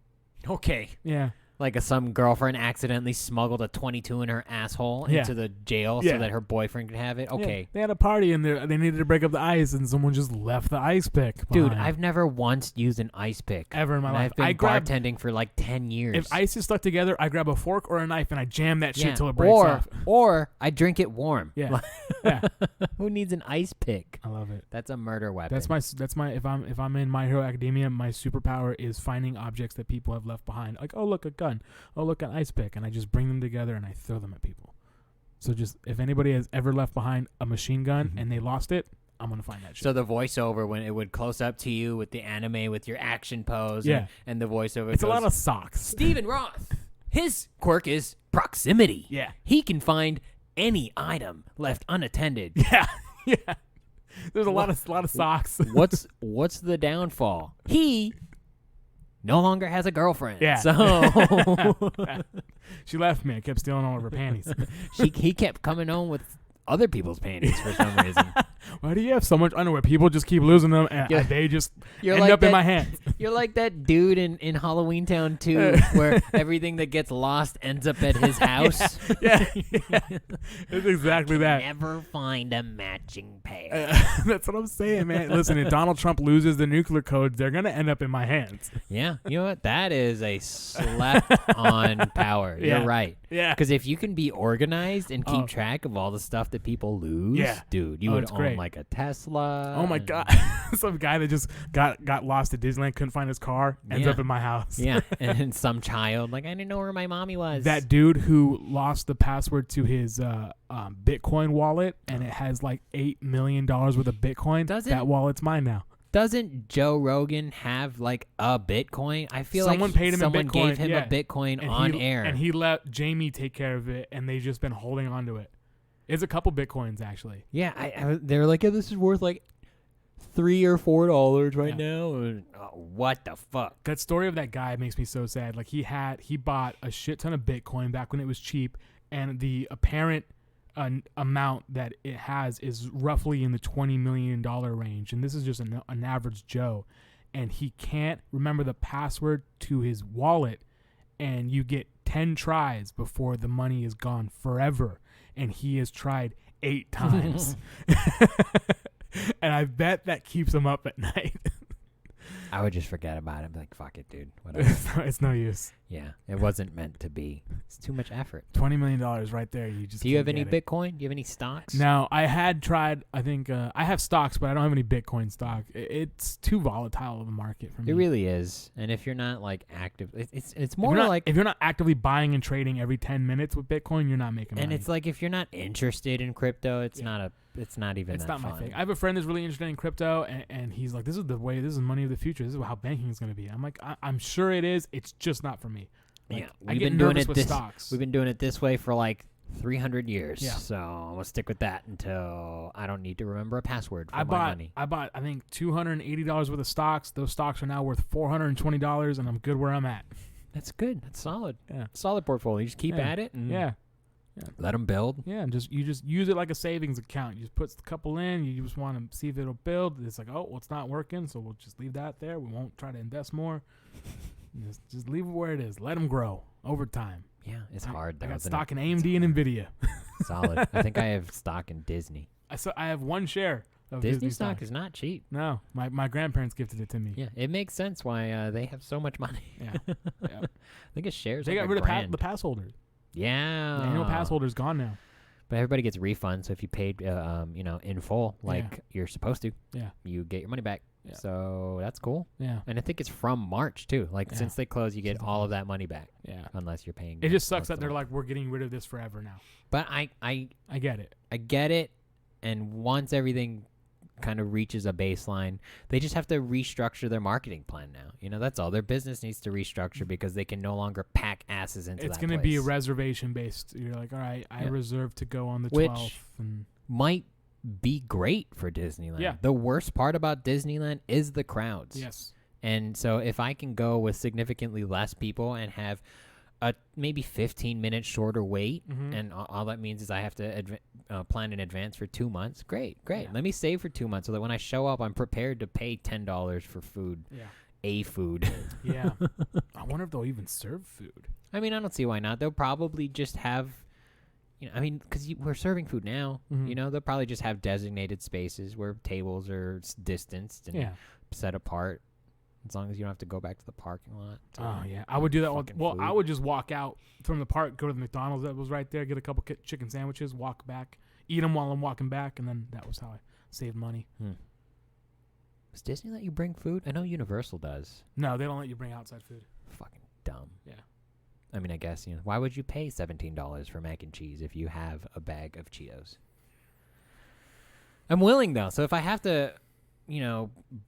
Okay. Yeah. Like some girlfriend accidentally smuggled a 22 in her asshole into the jail so that her boyfriend could have it. Okay. Yeah. They had a party and they needed to break up the ice, and someone just left the ice pick behind. Dude, I've never once used an ice pick. Ever in my life. I've been bartending for like 10 years. If ice is stuck together, I grab a fork or a knife and I jam that shit till it breaks off. Or I drink it warm. Yeah. Yeah. Who needs an ice pick? I love it. That's a murder weapon. That's my if I'm in My Hero Academia, my superpower is finding objects that people have left behind. Like, oh look, a gun. Oh look, an ice pick, and I just bring them together and I throw them at people. So just if anybody has ever left behind a machine gun and they lost it, I'm gonna find that shit. So the voiceover, when it would close up to you with the anime with your action pose, and the voiceover, it's a lot of socks. Steven Roth, his quirk is proximity. Yeah, he can find any item left unattended. Yeah, yeah. There's a lot of socks. What's the downfall? He no longer has a girlfriend. Yeah. So she left me. I kept stealing all of her panties. He kept coming home with other people's panties for some reason. Why do you have so much underwear? People just keep losing them, and they just end up in my hands. You're like that dude in Halloween Town 2 where everything that gets lost ends up at his house. Yeah. It's exactly that. Never find a matching pair. That's what I'm saying, man. Listen, if Donald Trump loses the nuclear codes, they're going to end up in my hands. Yeah. You know what? That is a slap on power. Yeah. You're right. Yeah. Because if you can be organized and keep track of all the stuff that people lose, dude, you would own like a Tesla. Oh my God. Some guy that just got lost at Disneyland, couldn't find his car, ends up in my house. Yeah. And some child, like, I didn't know where my mommy was. That dude who lost the password to his Bitcoin wallet, and it has like $8 million worth of Bitcoin. That wallet's mine now. Doesn't Joe Rogan have like a Bitcoin? I feel someone like paid him someone a Bitcoin. gave him a Bitcoin on air. And he let Jamie take care of it, and they've just been holding on to it. It's a couple Bitcoins, actually. Yeah, they were like, this is worth like $3 or $4 right now. And, what the fuck? That story of that guy makes me so sad. Like he bought a shit ton of Bitcoin back when it was cheap, and the apparent amount that it has is roughly in the $20 million range, and this is just an average Joe. and he can't remember the password to his wallet, and you get 10 tries before the money is gone forever, and he has tried 8 times. And I bet that keeps him up at night. I would just forget about it. Be like, fuck it, dude. Whatever. It's no use. Yeah, it wasn't meant to be. It's too much effort. $20 million right there. You just Do you can't have any get it. Bitcoin? Do you have any stocks? No, I had tried. I think I have stocks, but I don't have any Bitcoin stock. It's too volatile of a market for me. It really is. And if you're not like active, it's If more you're not, like. if you're not actively buying and trading every 10 minutes with Bitcoin, you're not making money. And it's like if you're not interested in crypto, it's not a. It's not even. It's that not my fun. thing. I have a friend that's really interested in crypto, and he's like, "This is the way. This is money of the future. This is how banking is going to be." I'm like, "I'm sure it is. It's just not for me." Like, Yeah, I get nervous with this. stocks. We've been doing it this way for like 300 years. Yeah. So I'm gonna stick with that until I don't need to remember a password for I my bought money. I think $280 worth of stocks. Those stocks are now worth $420, and I'm good where I'm at. That's good. That's solid. Yeah. Solid portfolio. You just keep Yeah. at it and Yeah. let them build. Yeah, and you just use it like a savings account. You just put a couple in. You just want to see if it'll build. It's like, oh, well, it's not working, so we'll just leave that there. We won't try to invest more. Just leave it where it is. Let them grow over time. Yeah, it's hard though. I got isn't stock it? in AMD and Nvidia. Solid. I think I have stock in Disney. I have one share of Disney stock is not cheap. No, my grandparents gifted it to me. Yeah, it makes sense why they have so much money. Yeah. Yeah. I think it shares. They like got rid $1,000. of the pass holders. Yeah, The annual pass holder's gone now. But everybody gets refunds. So if you paid, in full, like you're supposed to, Yeah. you get your money back. Yeah. So that's cool. Yeah. And I think it's from March too. Like Yeah. since they close, you get Since they all of that money back, Yeah. unless you're paying. It just sucks most that of they're it. like, we're getting rid of this forever now. But I get it. get it. And once everything kind of reaches a baseline, they just have to restructure their marketing plan now. You know, that's all. Their business needs to restructure because they can no longer pack asses into It's that going to be a place. reservation based. You're like, all right, I Yeah. reserve to go on the Which 12th. And Might be great for Disneyland. Yeah. The worst part about Disneyland is the crowds. yes. And so if I can go with significantly less people and have a maybe 15-minute shorter wait, Mhm. and all that means is I have to plan in advance for 2 months, great. Yeah. Let me save for 2 months so that when I show up, I'm prepared to pay $10 for food, Yeah. food. Yeah. I wonder if they'll even serve food. I mean, I don't see why not. They'll probably just have, because we're serving food now, Mhm. they'll probably just have designated spaces where tables are distanced and Yeah. set apart. As long as you don't have to go back to the parking lot. Oh, yeah. I would do that. Fucking Well, I food. would just walk out from the park, go to the McDonald's that was right there, get a couple chicken sandwiches, walk back, eat them while I'm walking back, and then that was how I saved money. Does Disney let you bring food? I know Universal does. No, they don't let you bring outside food. Fucking dumb. Yeah. I mean, I guess, why would you pay $17 for mac and cheese if you have a bag of Cheetos? I'm willing, though. So if I have to,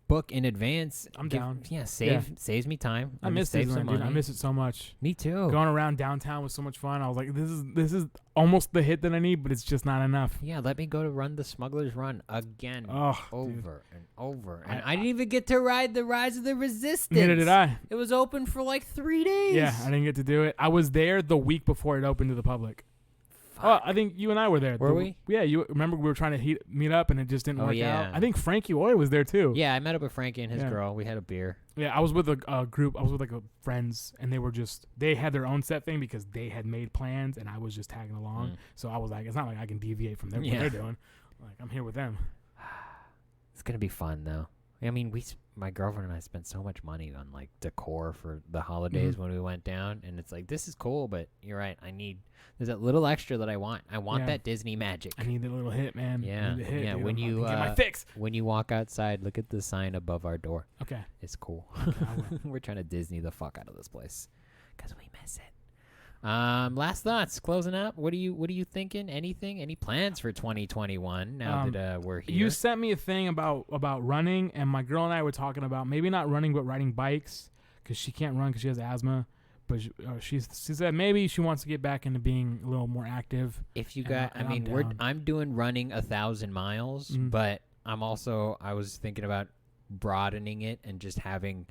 book in advance, I'm down. Yeah, saves me time. I Let me miss save Disneyland, some dude. money. I miss it so much. Me too. Going around downtown was so much fun. I was like, this is almost the hit that I need, but it's just not enough. Yeah, let me go to run the Smuggler's Run again. Oh, over dude. and over. And I didn't even get to ride the Rise of the Resistance. Neither did I. It was open for like 3 days. Yeah, I didn't get to do it. I was there the week before it opened to the public. Oh, I think you and I were there. Were we? Yeah, you remember we were trying to meet up and it just didn't work yeah. out. I think Frankie Oy was there too. Yeah, I met up with Frankie and his Yeah. girl. We had a beer. Yeah, I was with a group. I was with like friends, and they had their own set thing because they had made plans, and I was just tagging along. So I was like, it's not like I can deviate from what they're doing. Like I'm here with them. It's gonna be fun though. I mean, my girlfriend and I spent so much money on like decor for the holidays when we went down, and it's like this is cool, but you're right. There's that little extra that I want. I want Yeah. that Disney magic. I need that little hit, man. Yeah, I need the hit, yeah. dude. When I'm you about to get my fix. when you walk outside, look at the sign above our door. Okay. It's cool. I will. We're trying to Disney the fuck out of this place because we miss it. Last thoughts, closing up. What are you thinking? Anything? Any plans for 2021 now that we're here? You sent me a thing about running, and my girl and I were talking about maybe not running, but riding bikes because she can't run because she has asthma. But she said maybe she wants to get back into being a little more active. If you and got, I'm I mean, down. I'm doing running 1,000 miles, Mhm. but I was thinking about broadening it and just having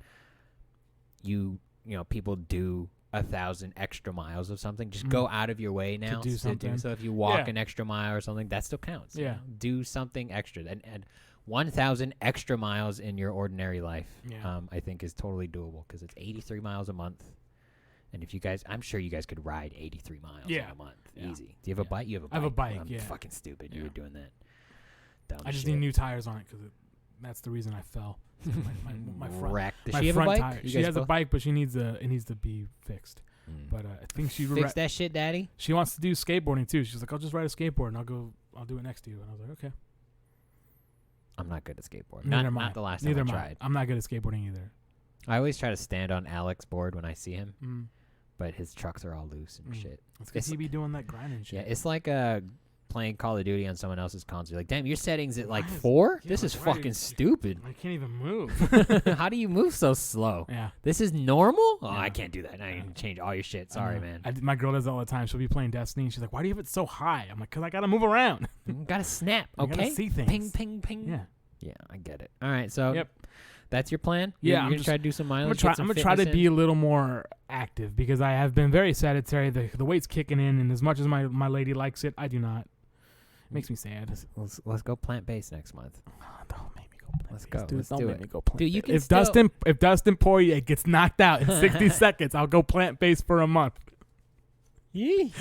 people do 1,000 extra miles of something. Just go out of your way now do something. So if you walk Yeah. an extra mile or something, that still counts. Yeah. Do something extra. And 1,000 extra miles in your ordinary life, Yeah. I think is totally doable because it's 83 miles a month. And if you guys, I'm sure you guys could ride 83 miles in a month. Yeah. Easy. Do you have a bike? You have a bike. I have a bike, I'm yeah. fucking stupid. You Yeah. were doing that. Dumb I just shit. need new tires on it because that's the reason I fell. my front. Wrecked. Does my she have a front bike? tire. You She guys has a both? bike, but it needs to be fixed. But I think she Fix that shit, daddy. she wants to do skateboarding too. She's like, I'll just ride a skateboard and I'll do it next to you. And I was like, okay. I'm not good at skateboarding. Neither am I. Not the last Neither time I am tried. I'm not good at skateboarding either. I always try to stand on Alex's board when I see him, Mm. but his trucks are all loose and shit. It's because he be doing that grinding shit. Yeah, it's like playing Call of Duty on someone else's console. Like, damn, your settings at like Why is- 4? yeah, This like, is why fucking is- stupid. I can't even move. How do you move so slow? Yeah. This is normal? Oh, Yeah. I can't do that. I can change all your shit. Sorry, man. My girl does it all the time. She'll be playing Destiny and she's like, why do you have it so high? I'm like, because I got to move around. Gotta snap, I gotta okay? see things. Ping, ping, ping. Yeah. Yeah, I get it. All right, so Yep. that's your plan? Yeah, You're I'm gonna just- try to do some I'm mileage? gonna try to be a little more active because I have been very sedentary. The weight's kicking in, and as much as my lady likes it, I do not. It makes me sad. Let's go plant-based next month. Don't make me go plant. Let's go. Dude, Let's don't do make it. me go plant. Dude, you can if still- Dustin Poirier gets knocked out in 60 seconds, I'll go plant based for a month. Yee.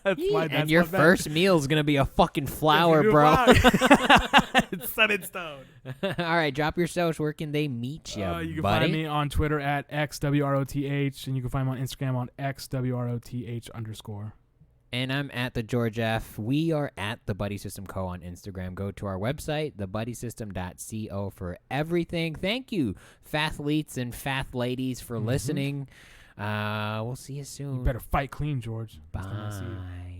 And That's your my bet. first meal is gonna be a fucking flower, Dude, bro. wow. It's set in stone. All right, drop your socials. Where can they meet you, You can buddy? find me on Twitter at XWROTH, and you can find me on Instagram on XWROTH_. And I'm at the George F. We are at the Buddy System Co. on Instagram. Go to our website, thebuddysystem.co, for everything. Thank you, Fathletes and Fathladies, for listening. We'll see you soon. You better fight clean, George. That's when I see you. Bye.